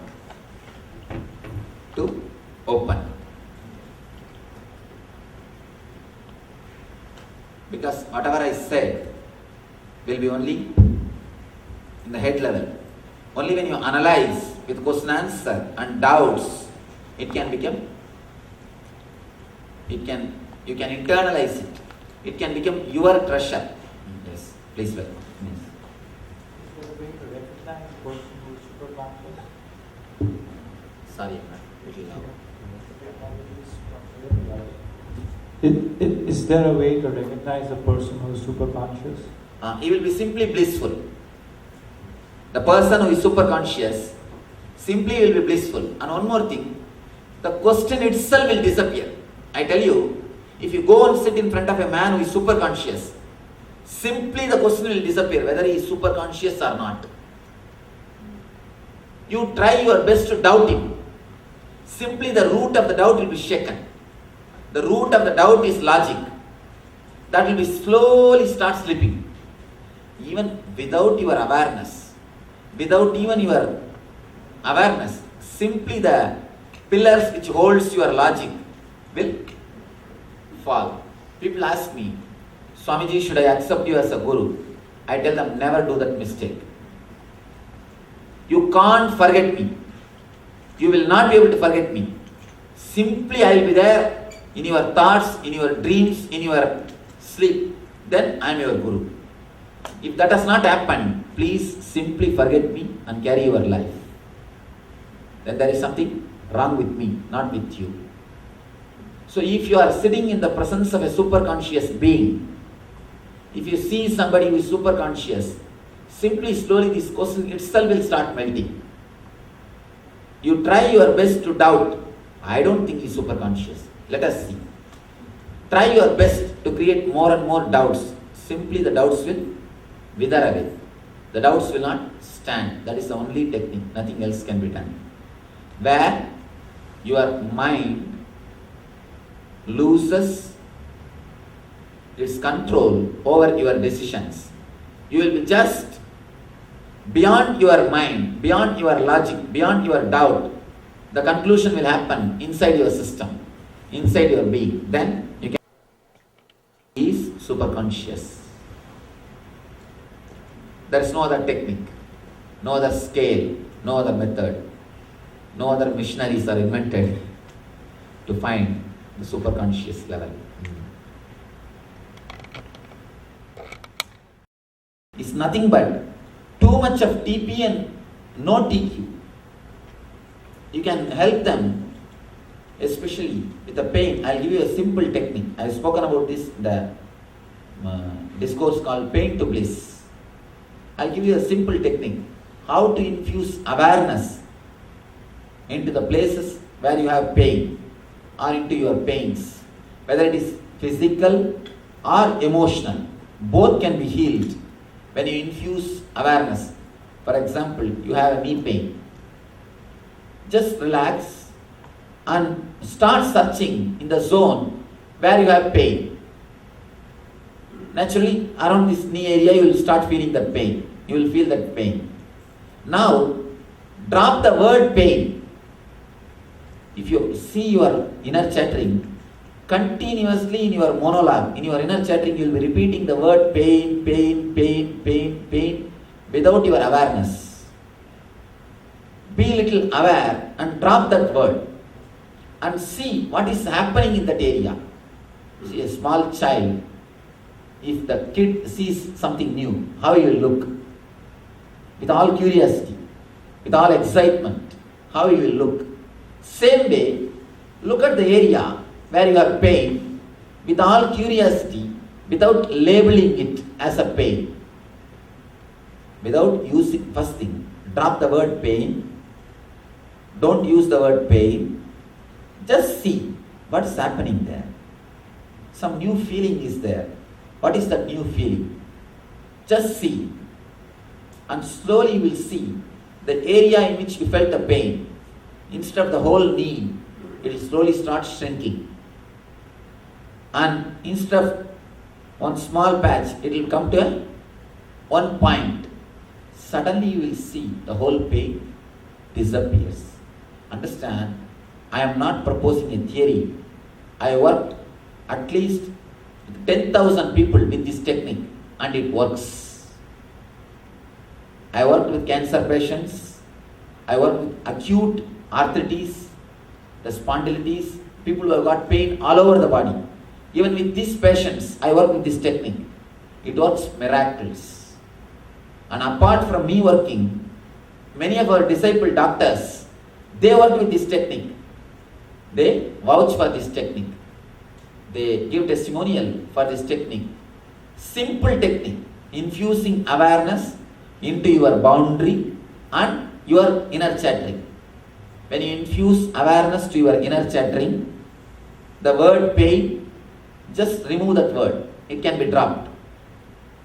to open. Because whatever I said will be only in the head level. Only when you analyze with question answer and doubts, it can become, you can internalize it. It can become your treasure. Yes, please welcome. Yes. Is there a way to recognize a person who is super conscious? Sorry, little loud. Is there a way to recognize a person who is super conscious? He will be simply blissful. The person who is super conscious simply will be blissful. And one more thing, the question itself will disappear. I tell you, if you go and sit in front of a man who is super conscious, simply the question will disappear whether he is super conscious or not. You try your best to doubt him. Simply the root of the doubt will be shaken. The root of the doubt is logic. That will be slowly start slipping. Even without your awareness, without even your awareness, simply the pillars which holds your logic will fall. People ask me, Swamiji, should I accept you as a guru? I tell them, never do that mistake. You can't forget me. You will not be able to forget me. Simply I will be there in your thoughts, in your dreams, in your sleep. Then I am your guru. If that has not happened, please simply forget me and carry your life. Then there is something wrong with me, not with you. So if you are sitting in the presence of a superconscious being, if you see somebody who is superconscious, simply slowly this question itself will start melting. You try your best to doubt. I don't think he is superconscious. Let us see. Try your best to create more and more doubts. Simply the doubts will wither away. The doubts will not stand. That is the only technique. Nothing else can be done. Where your mind loses its control over your decisions. You will be just beyond your mind, beyond your logic, beyond your doubt. The conclusion will happen inside your system, inside your being. Then you can is superconscious. There is no other technique, no other scale, no other method, no other missionaries are invented to find the superconscious level. It's nothing but too much of TP and no TQ. You can help them, especially with the pain. I'll give you a simple technique. I've spoken about this in the discourse called Pain to Bliss. I'll give you a simple technique. How to infuse awareness into the places where you have pain or into your pains. Whether it is physical or emotional, both can be healed when you infuse awareness. For example, you have a knee pain. Just relax and start searching in the zone where you have pain. Naturally, around this knee area, you will start feeling that pain. You will feel that pain. Now, drop the word pain. If you see your inner chattering, continuously in your monologue, in your inner chattering, you will be repeating the word pain, pain, pain, pain, pain, without your awareness. Be little aware and drop that word and see what is happening in that area. See a small child, if the kid sees something new, how he will look? With all curiosity, with all excitement, how he will look? Same way, look at the area where you have pain with all curiosity, without labeling it as a pain. Without using, first thing, drop the word pain. Don't use the word pain. Just see what is happening there. Some new feeling is there. What is that new feeling? Just see. And slowly you will see the area in which you felt the pain. Instead of the whole knee, it will slowly start shrinking. And instead of one small patch, it will come to one point. Suddenly you will see the whole pain disappears. Understand, I am not proposing a theory. I worked at least with 10,000 people with this technique and it works. I worked with cancer patients. I worked with acute arthritis, the spondylitis, people who have got pain all over the body. Even with these patients, I work with this technique. It works miracles. And apart from me working, many of our disciple doctors, they work with this technique. They vouch for this technique. They give testimonial for this technique. Simple technique, infusing awareness into your boundary and your inner chattering. When you infuse awareness to your inner chattering, the word pain, just remove that word. It can be dropped.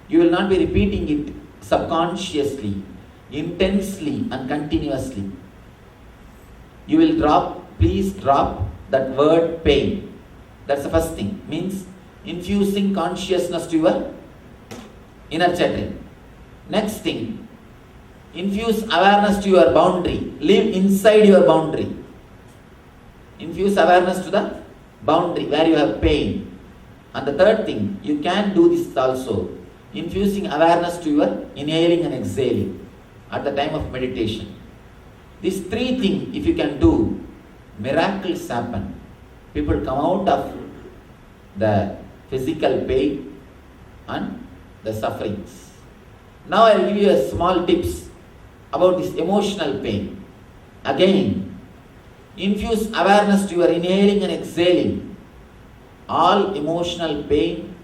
You will not be repeating it subconsciously, intensely and continuously. You will drop, please drop that word pain. That's the first thing. Means infusing consciousness to your inner chattering. Next thing, infuse awareness to your boundary. Live inside your boundary. Infuse awareness to the boundary where you have pain. And the third thing, you can do this also. Infusing awareness to your inhaling and exhaling at the time of meditation. These three things, if you can do, miracles happen. People come out of the physical pain and the sufferings. Now I will give you a small tips about this emotional pain. Again, infuse awareness to your inhaling and exhaling. All emotional pain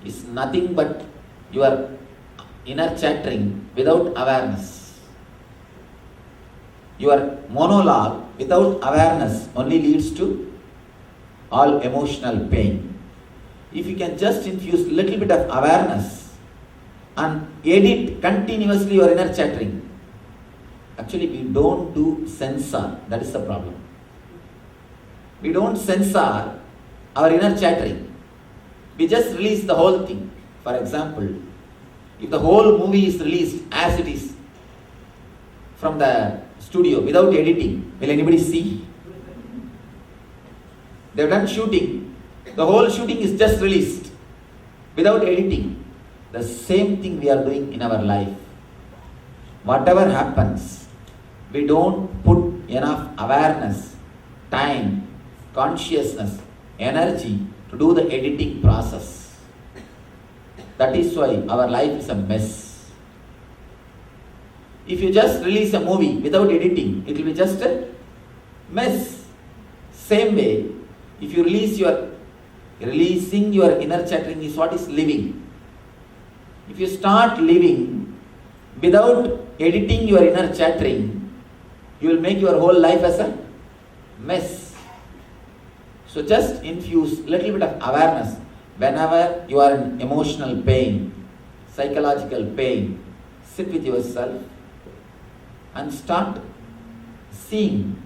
is nothing but your inner chattering without awareness. Your monologue without awareness only leads to all emotional pain. If you can just infuse little bit of awareness and edit continuously your inner chattering. Actually, we don't do censor. That is the problem. We don't censor our inner chattering. We just release the whole thing. For example, if the whole movie is released as it is from the studio without editing, will anybody see? They've done shooting. The whole shooting is just released without editing. The same thing we are doing in our life. Whatever happens, we don't put enough awareness, time, consciousness, energy to do the editing process. That is why our life is a mess. If you just release a movie without editing, it will be just a mess. Same way, if you releasing your inner chattering is what is living. If you start living without editing your inner chattering, you will make your whole life as a mess. So just infuse little bit of awareness. Whenever you are in emotional pain, psychological pain, sit with yourself and start seeing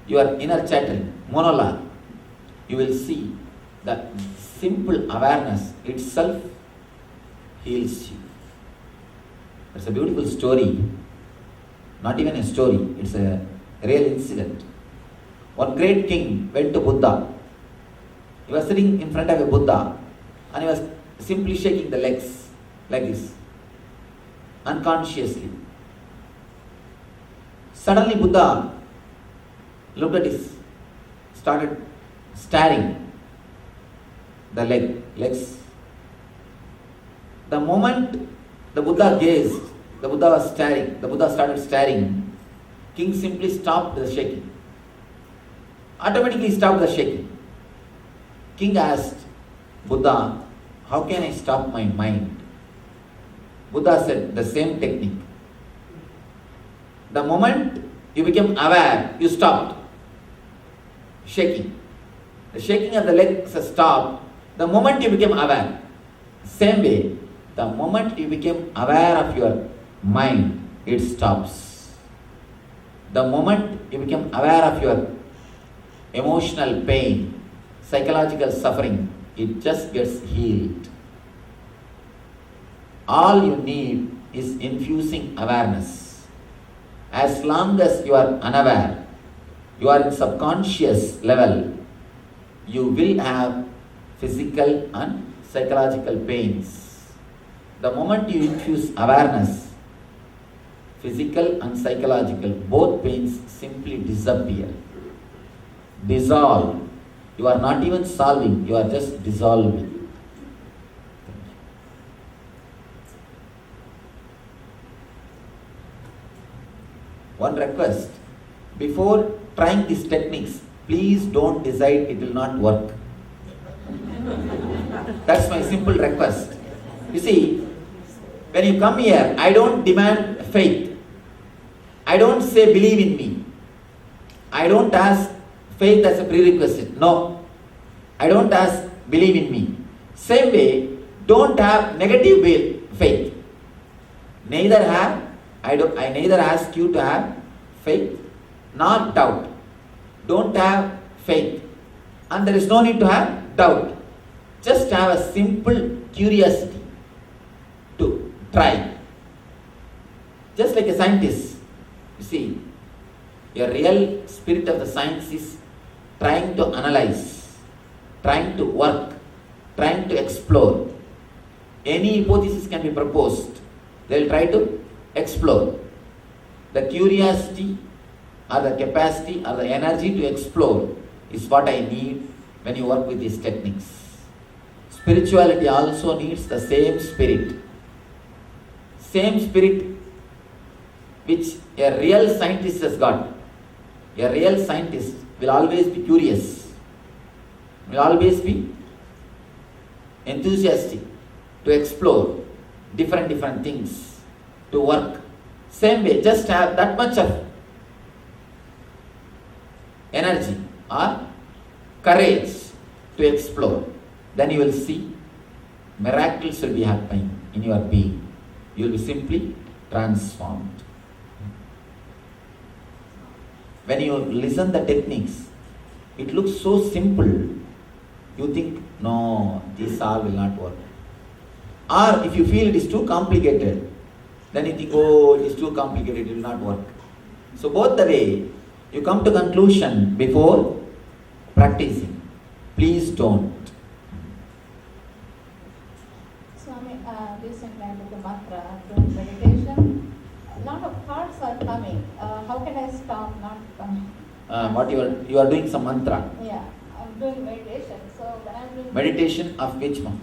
your inner chattering, monologue. You will see that simple awareness itself heals you. It's a beautiful story. Not even a story, it's a real incident. One great king went to Buddha. He was sitting in front of a Buddha and he was simply shaking the legs like this, unconsciously. Suddenly Buddha looked at his, started staring the legs. The moment the Buddha gazed, the Buddha was staring, the Buddha started staring, king simply stopped the shaking. Automatically stopped the shaking. King asked Buddha, how can I stop my mind? Buddha said, the same technique. The moment you became aware, you stopped shaking. The shaking of the legs stopped. The moment you became aware. Same way, the moment you became aware of your mind, it stops. The moment you become aware of your emotional pain, psychological suffering, it just gets healed. All you need is infusing awareness. As long as you are unaware, you are in subconscious level, you will have physical and psychological pains. The moment you infuse awareness, physical and psychological, both pains simply disappear. Dissolve. You are not even solving, you are just dissolving. One request, before trying these techniques, please don't decide it will not work. That's my simple request. You see, when you come here, I don't demand faith. I don't say believe in me. I don't ask faith as a prerequisite. No. I don't ask believe in me. Same way, don't have negative faith. I neither ask you to have faith nor doubt. Don't have faith. And there is no need to have doubt. Just have a simple curiosity to try. Just like a scientist. You see, a real spirit of the science is trying to analyze, trying to work, trying to explore. Any hypothesis can be proposed. They will try to explore. The curiosity or the capacity or the energy to explore is what I need when you work with these techniques. Spirituality also needs the same spirit. Same spirit which a real scientist has got. A real scientist will always be curious, will always be enthusiastic to explore different things, to work. Same way, just have that much of energy or courage to explore. Then you will see miracles will be happening in your being. You will be simply transformed. When you listen the techniques, it looks so simple. You think, no, this all will not work. Or if you feel it is too complicated, then you think, oh, it is too complicated, it will not work. So both the way, you come to conclusion before practicing. Please don't. Swami, recently I took a mantra, doing meditation. A lot of thoughts are coming. How can I stop not coming? You are doing some mantra. Yeah, I'm doing meditation. So when I'm doing Meditation of which one?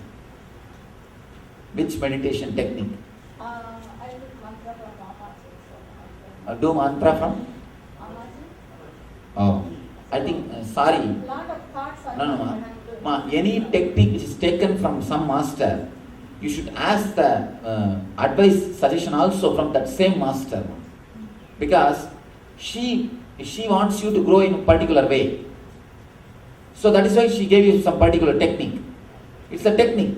Which meditation technique? I took mantra from Mamaji. Do mantra from? Mamaji? Oh, I think, sorry. A lot of thoughts are No, coming when I'm doing. any technique which is taken from some master, you should ask the advice, suggestion also from that same master. Because she wants you to grow in a particular way. So that is why she gave you some particular technique. It's a technique.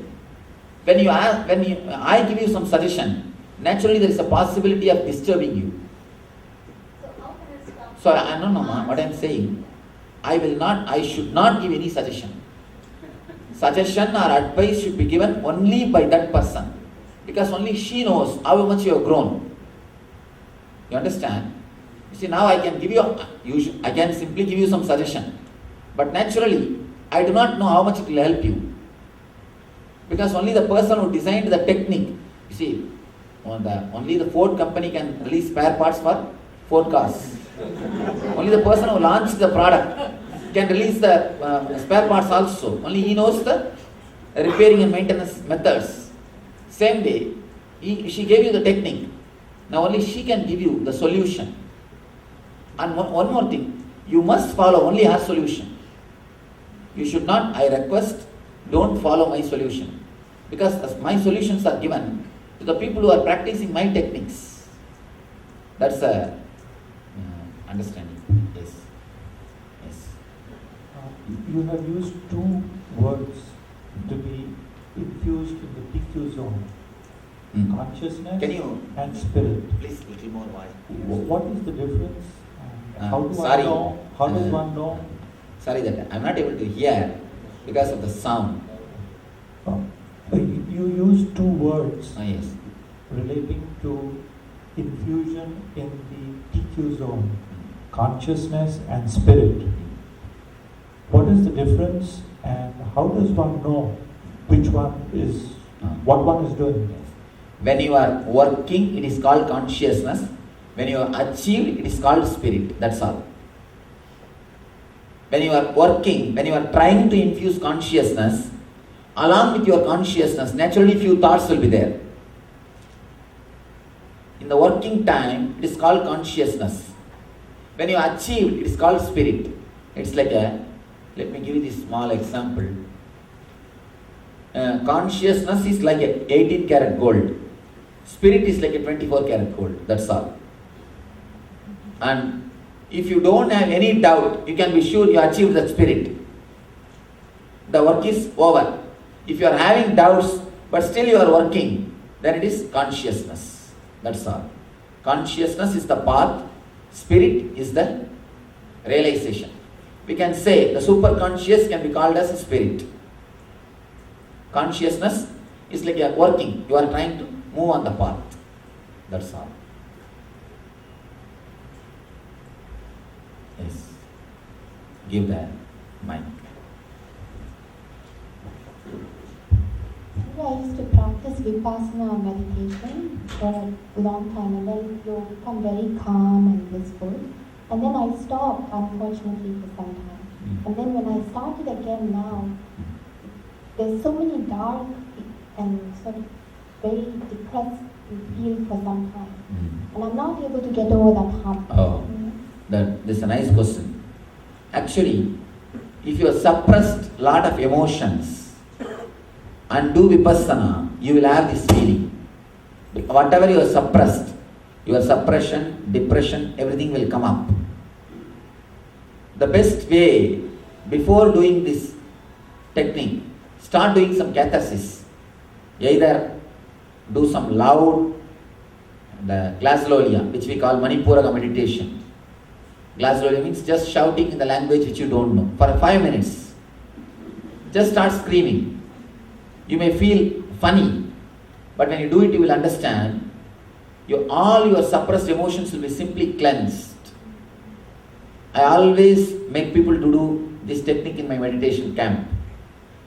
I give you some suggestion, naturally there is a possibility of disturbing you. So how can I stop? So I don't know, ma, what I am saying. I should not give any suggestion. Suggestion or advice should be given only by that person. Because only she knows how much you have grown. You understand? You see, now I can give I can simply give you some suggestion. But naturally, I do not know how much it will help you. Because only the person who designed the technique, you see, only the Ford company can release spare parts for Ford cars. Only the person who launched the product can release the spare parts also. Only he knows the repairing and maintenance methods. Same way, she gave you the technique. Now only she can give you the solution. And one more thing, you must follow only her solution. You should not, I request, don't follow my solution. Because my solutions are given to the people who are practicing my techniques. That's a understanding. Yes. Yes. You have used two words to be infused in the TQ zone. Consciousness and spirit. Please little more wide. What is the difference? And how does one know? Sorry that I'm not able to hear because of the sound. You use two words Yes. relating to infusion in the TQ zone, consciousness and spirit. What is the difference and how does one know which one is, what one is doing? When you are working, it is called consciousness. When you are achieved, it is called spirit. That's all. When you are working, when you are trying to infuse consciousness, along with your consciousness, naturally few thoughts will be there. In the working time, it is called consciousness. When you are achieved, it is called spirit. It's like let me give you this small example. Consciousness is like a 18 karat gold. Spirit is like a 24 karat gold. That's all. And if you don't have any doubt, you can be sure you achieved the spirit. The work is over. If you are having doubts, but still you are working, then it is consciousness. That's all. Consciousness is the path. Spirit is the realization. We can say the superconscious can be called as a spirit. Consciousness is like you are working. You are trying to move on the path. That's all. Yes. Give the mic. I used to practice Vipassana meditation for a long time, and then you become very calm and blissful. And then I stopped, unfortunately, for some time. And then when I started again now, there's so many dark and sort of very depressed you feel for some time. And I'm not able to get over that hump. That's a nice question. Actually, if you have suppressed a lot of emotions and do Vipassana, you will have this feeling. Whatever you have suppressed, your suppression, depression, everything will come up. The best way, before doing this technique, start doing some catharsis. Either do some loud Glaslolia, which we call Manipuraka meditation. Glaslolia means just shouting in the language which you don't know for 5 minutes. Just start screaming. You may feel funny, but when you do it, you will understand all your suppressed emotions will be simply cleansed. I always make people to do this technique in my meditation camp.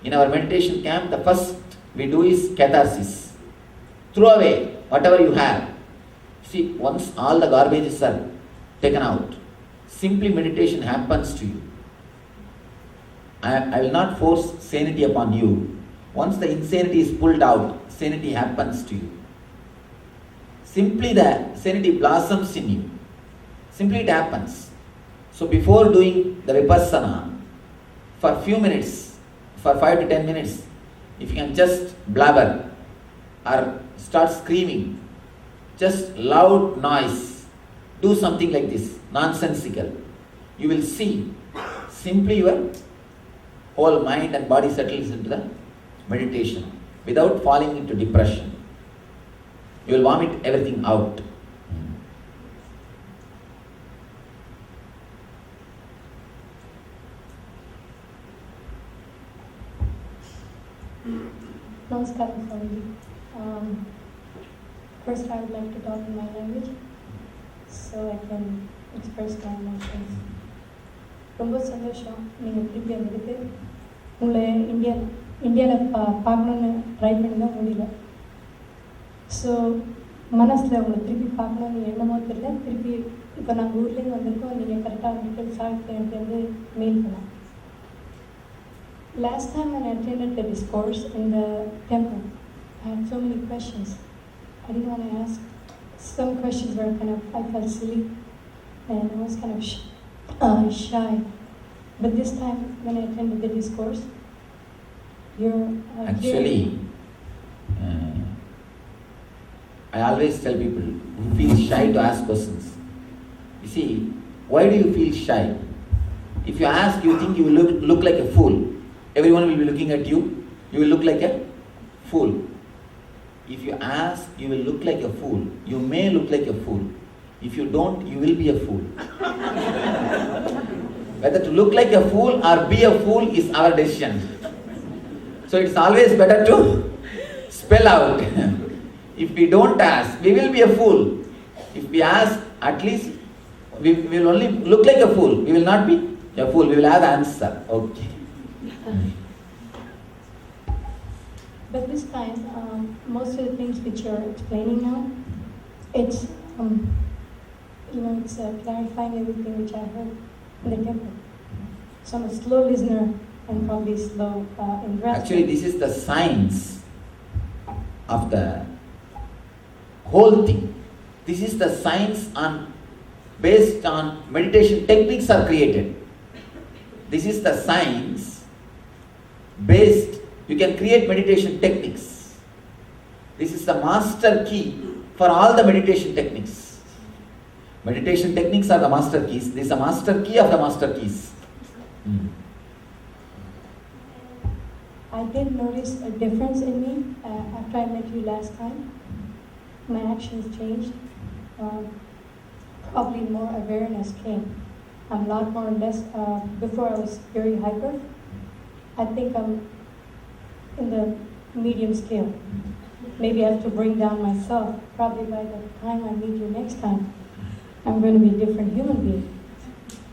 In our meditation camp, the first we do is catharsis. Throw away whatever you have. See, once all the garbages are taken out, simply meditation happens to you. I will not force sanity upon you. Once the insanity is pulled out, sanity happens to you. Simply the sanity blossoms in you. Simply it happens. So before doing the Vipassana, for a few minutes, for 5 to 10 minutes, if you can just blabber or start screaming, just loud noise, do something like this, nonsensical, you will see simply your whole mind and body settles into the meditation. without falling into depression. You will vomit everything out. Namaskaram, Swamiji. First, I would like to talk in my language so I can express my emotions. ரொம்ப சந்தோஷம் நீங்கள் திருப்பி வந்துட்டு உங்களை இந்தியாவில் பார்க்கணுன்னு try பண்ணி தான் முடியல. ஸோ மனசில் உங்களை திருப்பி பார்க்கணுன்னு எண்ணமோ தெரியல. திருப்பி இப்போ நாங்கள் ஊர்லேருந்து வந்திருக்கோம், நீங்கள் கரெக்டாக டீட்டெயில்ஸ் எனக்கு வந்து மெயில் பண்ணலாம். Last time when I attended the discourse in the temple, I had so many questions. I didn't want to ask. Some questions were I felt silly and I was kind of shy. But this time when I attended the discourse, you're actually, I always tell people who feel shy to ask questions. You see, why do you feel shy? If you ask, you think you will look like a fool. Everyone will be looking at you. You will look like a fool. If you ask, you will look like a fool. You may look like a fool. If you don't, you will be a fool. Whether to look like a fool or be a fool is our decision. So it's always better to spell out. If we don't ask, we will be a fool. If we ask, at least we will only look like a fool. We will not be a fool. We will have the answer. Okay. But this time, most of the things which you're explaining now, it's it's clarifying everything which I heard in the temple. So I'm a slow listener and probably slow in grasping. Actually, this is the science of the whole thing. This is the science based on meditation techniques are created. This is the science based. You can create meditation techniques. This is the master key for all the meditation techniques. Meditation techniques are the master keys. This is the master key of the master keys. I did notice a difference in me after I met you last time. My actions changed. Probably more awareness came. I'm a lot more less. Before I was very hyper. I think I'm in the medium scale. Maybe I have to bring down myself. Probably by the time I meet you next time, I'm going to be a different human being.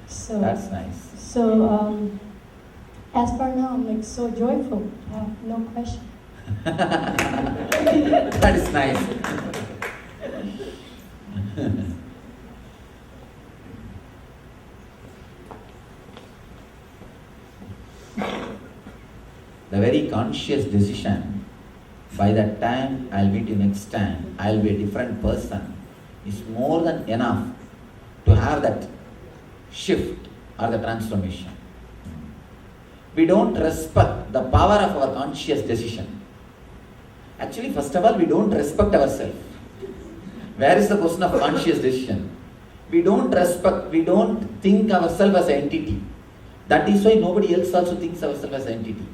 So that's nice. So as for now, I'm like so joyful. I have no question. That is nice. The very conscious decision, by that time I'll meet you next time, I'll be a different person, is more than enough to have that shift or the transformation. We don't respect the power of our conscious decision. Actually, first of all, we don't respect ourselves. Where is the question of conscious decision? We don't think ourselves as an entity. That is why nobody else also thinks ourselves as an entity.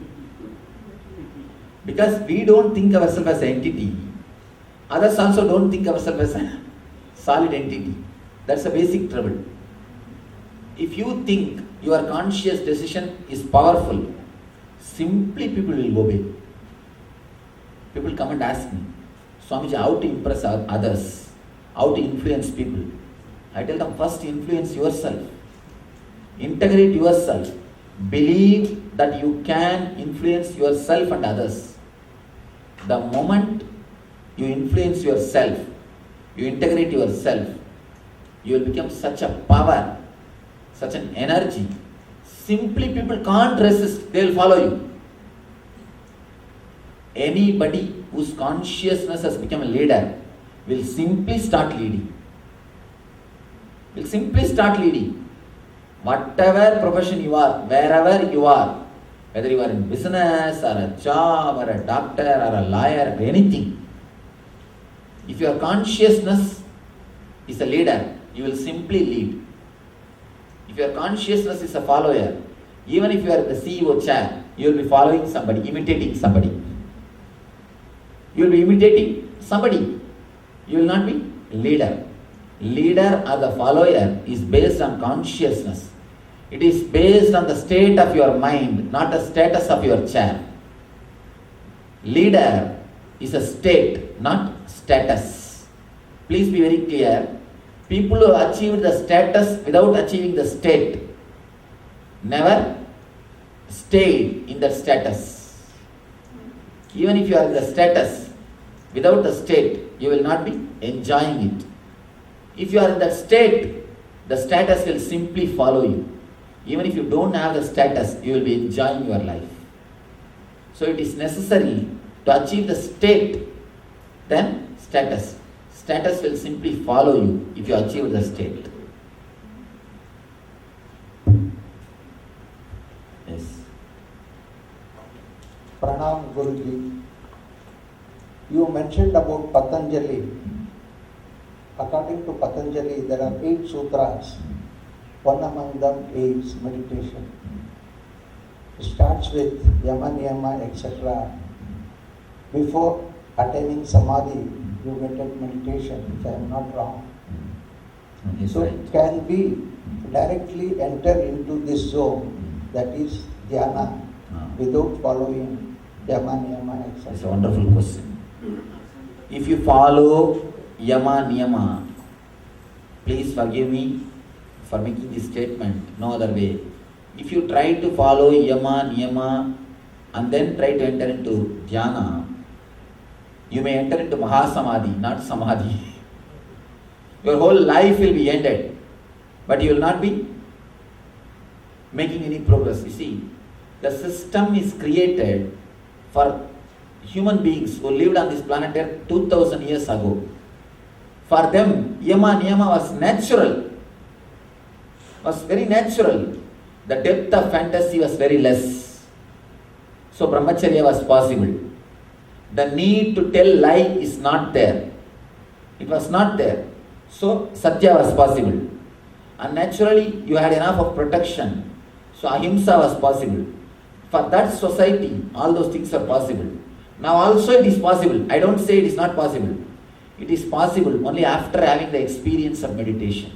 Because we don't think ourselves as an entity, others also don't think ourselves as a solid entity. That's a basic trouble. If you think your conscious decision is powerful, simply people will obey. People come and ask me, Swamiji, how to impress others, how to influence people. I tell them, first influence yourself. Integrate yourself. Believe that you can influence yourself and others. The moment you influence yourself, you integrate yourself, you will become such a power, such an energy. Simply people can't resist, they will follow you. Anybody whose consciousness has become a leader will simply start leading. Whatever profession you are, wherever you are, whether you are in business or a job or a doctor or a lawyer or anything, if your consciousness is a leader, you will simply lead. If your consciousness is a follower, even if you are in the CEO chair, you will be following somebody, imitating somebody. You will be imitating somebody. You will not be leader. Leader or the follower is based on consciousness. It is based on the state of your mind, not the status of your chair. Leader is a state, not status. Please be very clear. People who achieve the status without achieving the state never stayed in that status. Even if you are in the status, without the state, you will not be enjoying it. If you are in that state, the status will simply follow you. Even if you don't have the status, you will be enjoying your life. So it is necessary to achieve the state, then status. Status will simply follow you if you achieve the state. Yes. Pranam Guruji. You mentioned about Patanjali. According to Patanjali, there are 8 sutras. One among them is meditation. It starts with yama, niyama, etc. Before attaining samadhi, you get at meditation, if I am not wrong. Yes, So right. can we directly enter into this zone, that is dhyana, without following yama, niyama, It's etc.? a wonderful question. If you follow yama, niyama, please forgive me for making this statement, no other way. If you try to follow yama, niyama and then try to enter into dhyana, you may enter into mahasamadhi, not samadhi. Your whole life will be ended, but you will not be making any progress. You see, the system is created for human beings who lived on this planet Earth 2000 years ago. For them, yama, niyama was natural, was very natural. The depth of fantasy was very less. So brahmacharya was possible. The need to tell lie is not there. It was not there. So satya was possible. And naturally you had enough of protection. So ahimsa was possible. For that society, all those things are possible. Now also it is possible. I don't say it is not possible. It is possible only after having the experience of meditation.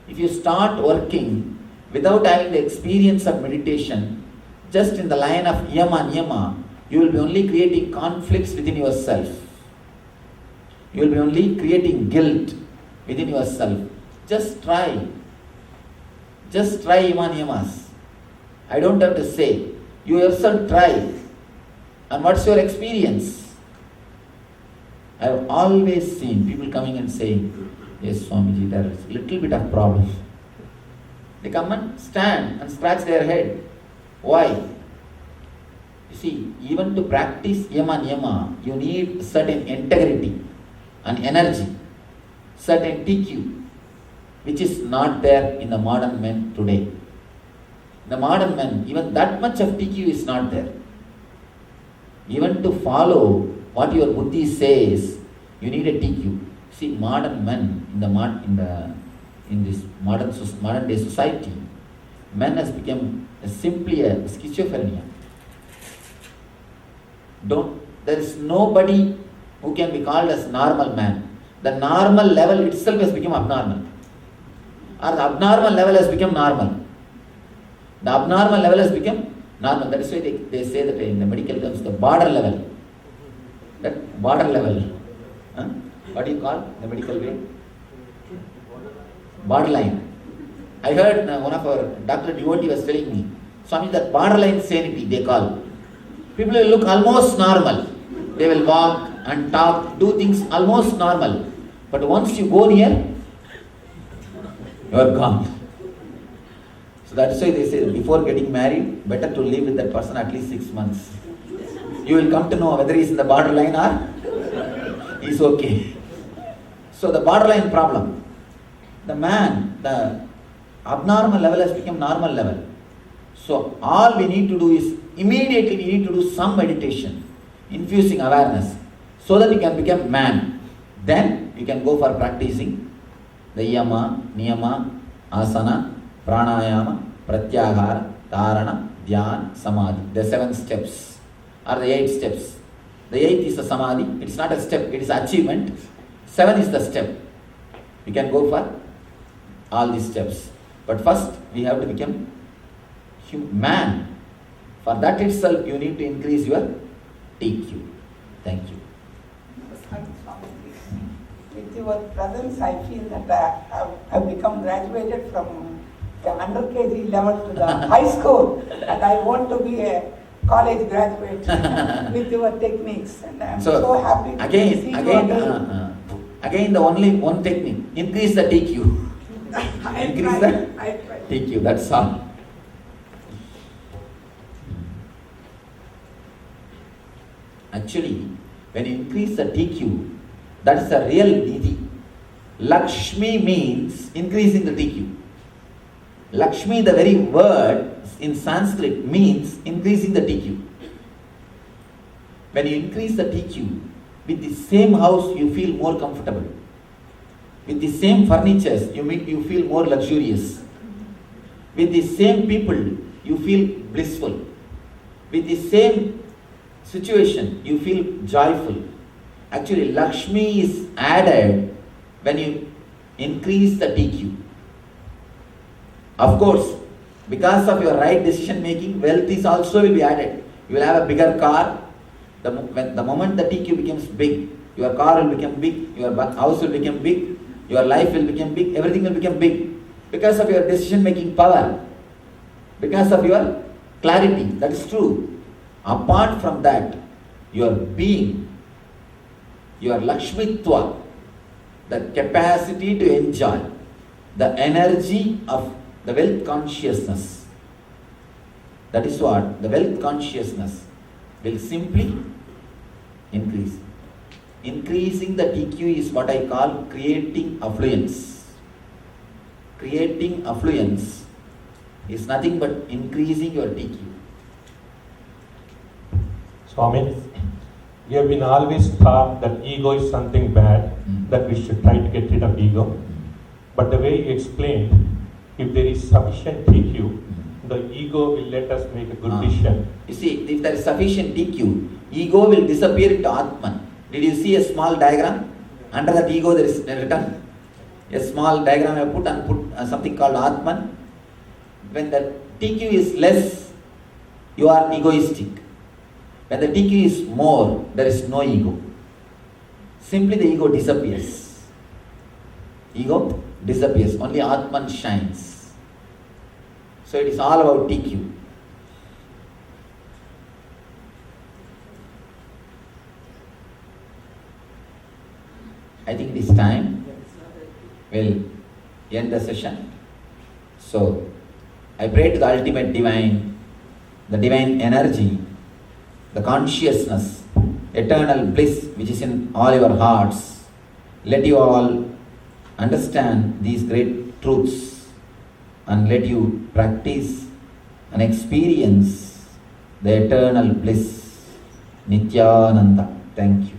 If you start working without having the experience of meditation, just in the line of yama, niyama, you will be only creating conflicts within yourself. You will be only creating guilt within yourself. Just try. Just try yama, niyamas. I don't have to say. You yourself try. And what's your experience? I have always seen people coming and saying, yes, Swamiji, there is a little bit of problem. They come and stand and scratch their head. Why? You see, even to practice yama, niyama, you need certain integrity and energy, certain TQ, which is not there in the modern men today. The modern men, even that much of TQ is not there. Even to follow what your buddhi says, you need a TQ. See, modern men in this modern day society, man has become simply a schizophrenia. There is nobody who can be called as normal man. The normal level itself has become abnormal. Or the abnormal level has become normal. The abnormal level has become normal. That is why they say that in the medical terms, the border level. That border level. Huh? What do you call the medical way? Borderline. I heard one of our Dr. Devotee was telling me, Swami, that borderline sanity they call. People will look almost normal. They will walk and talk, do things almost normal. But once you go near, you are gone. So that's why they say before getting married, better to live with that person at least 6 months. You will come to know whether he is in the borderline or he is okay. So the borderline problem. The abnormal level has become normal level. So all we need to do is immediately we need to do some meditation, infusing awareness, so that you can become man. Then you can go for practicing the yama, niyama, asana, pranayama, pratyahara, dharana, dhyana, samadhi. The 7 steps or the 8 steps. The 8th is the samadhi. It's not a step, it is achievement. 7 is the step. You can go for all these steps. But first, we have to become man. For that itself, you need to increase your TQ. Thank you. With your presence, I feel that I've become graduated from the under KG level to the high school, and I want to be a college graduate with your techniques, and I'm so happy to see you again, the only one technique: increase the TQ. Increase the TQ. That's all. Actually, when you increase the TQ, that is a real Nidhi. Lakshmi means increasing the TQ. Lakshmi, the very word in Sanskrit, means increasing the TQ. When you increase the TQ, with the same house you feel more comfortable. With the same furnitures you feel more luxurious. With the same people you feel blissful. With the same situation you feel joyful. Actually, Lakshmi is added when you increase the TQ. Of course, because of your right decision making, wealth is also will be added. You will have a bigger car. The moment the TQ becomes big, your car will become big, your house will become big, your life will become big, everything will become big. Because of your decision making power, because of your clarity, that is true. Apart from that, your being, your Lakshmitva, the capacity to enjoy, the energy of the wealth consciousness. That is what the wealth consciousness will simply increase. Increasing the TQ is what I call creating affluence. Creating affluence is nothing but increasing your TQ. Swami, we have been always taught that ego is something bad, that we should try to get rid of ego. But the way you explained, if there is sufficient TQ, the ego will let us make a good decision. You see, if there is sufficient TQ, ego will disappear into Atman. Did you see a small diagram? Under that ego there is written a small diagram I put something called Atman. When the TQ is less, you are egoistic. When the TQ is more, there is no ego. Simply the ego disappears. Ego disappears. Only Atman shines. So it is all about TQ. I think it is time. We'll end the session. So I pray to the ultimate divine, the divine energy, the consciousness, eternal bliss which is in all your hearts. Let you all understand these great truths and let you practice and experience the eternal bliss. Nithyananda. Thank you.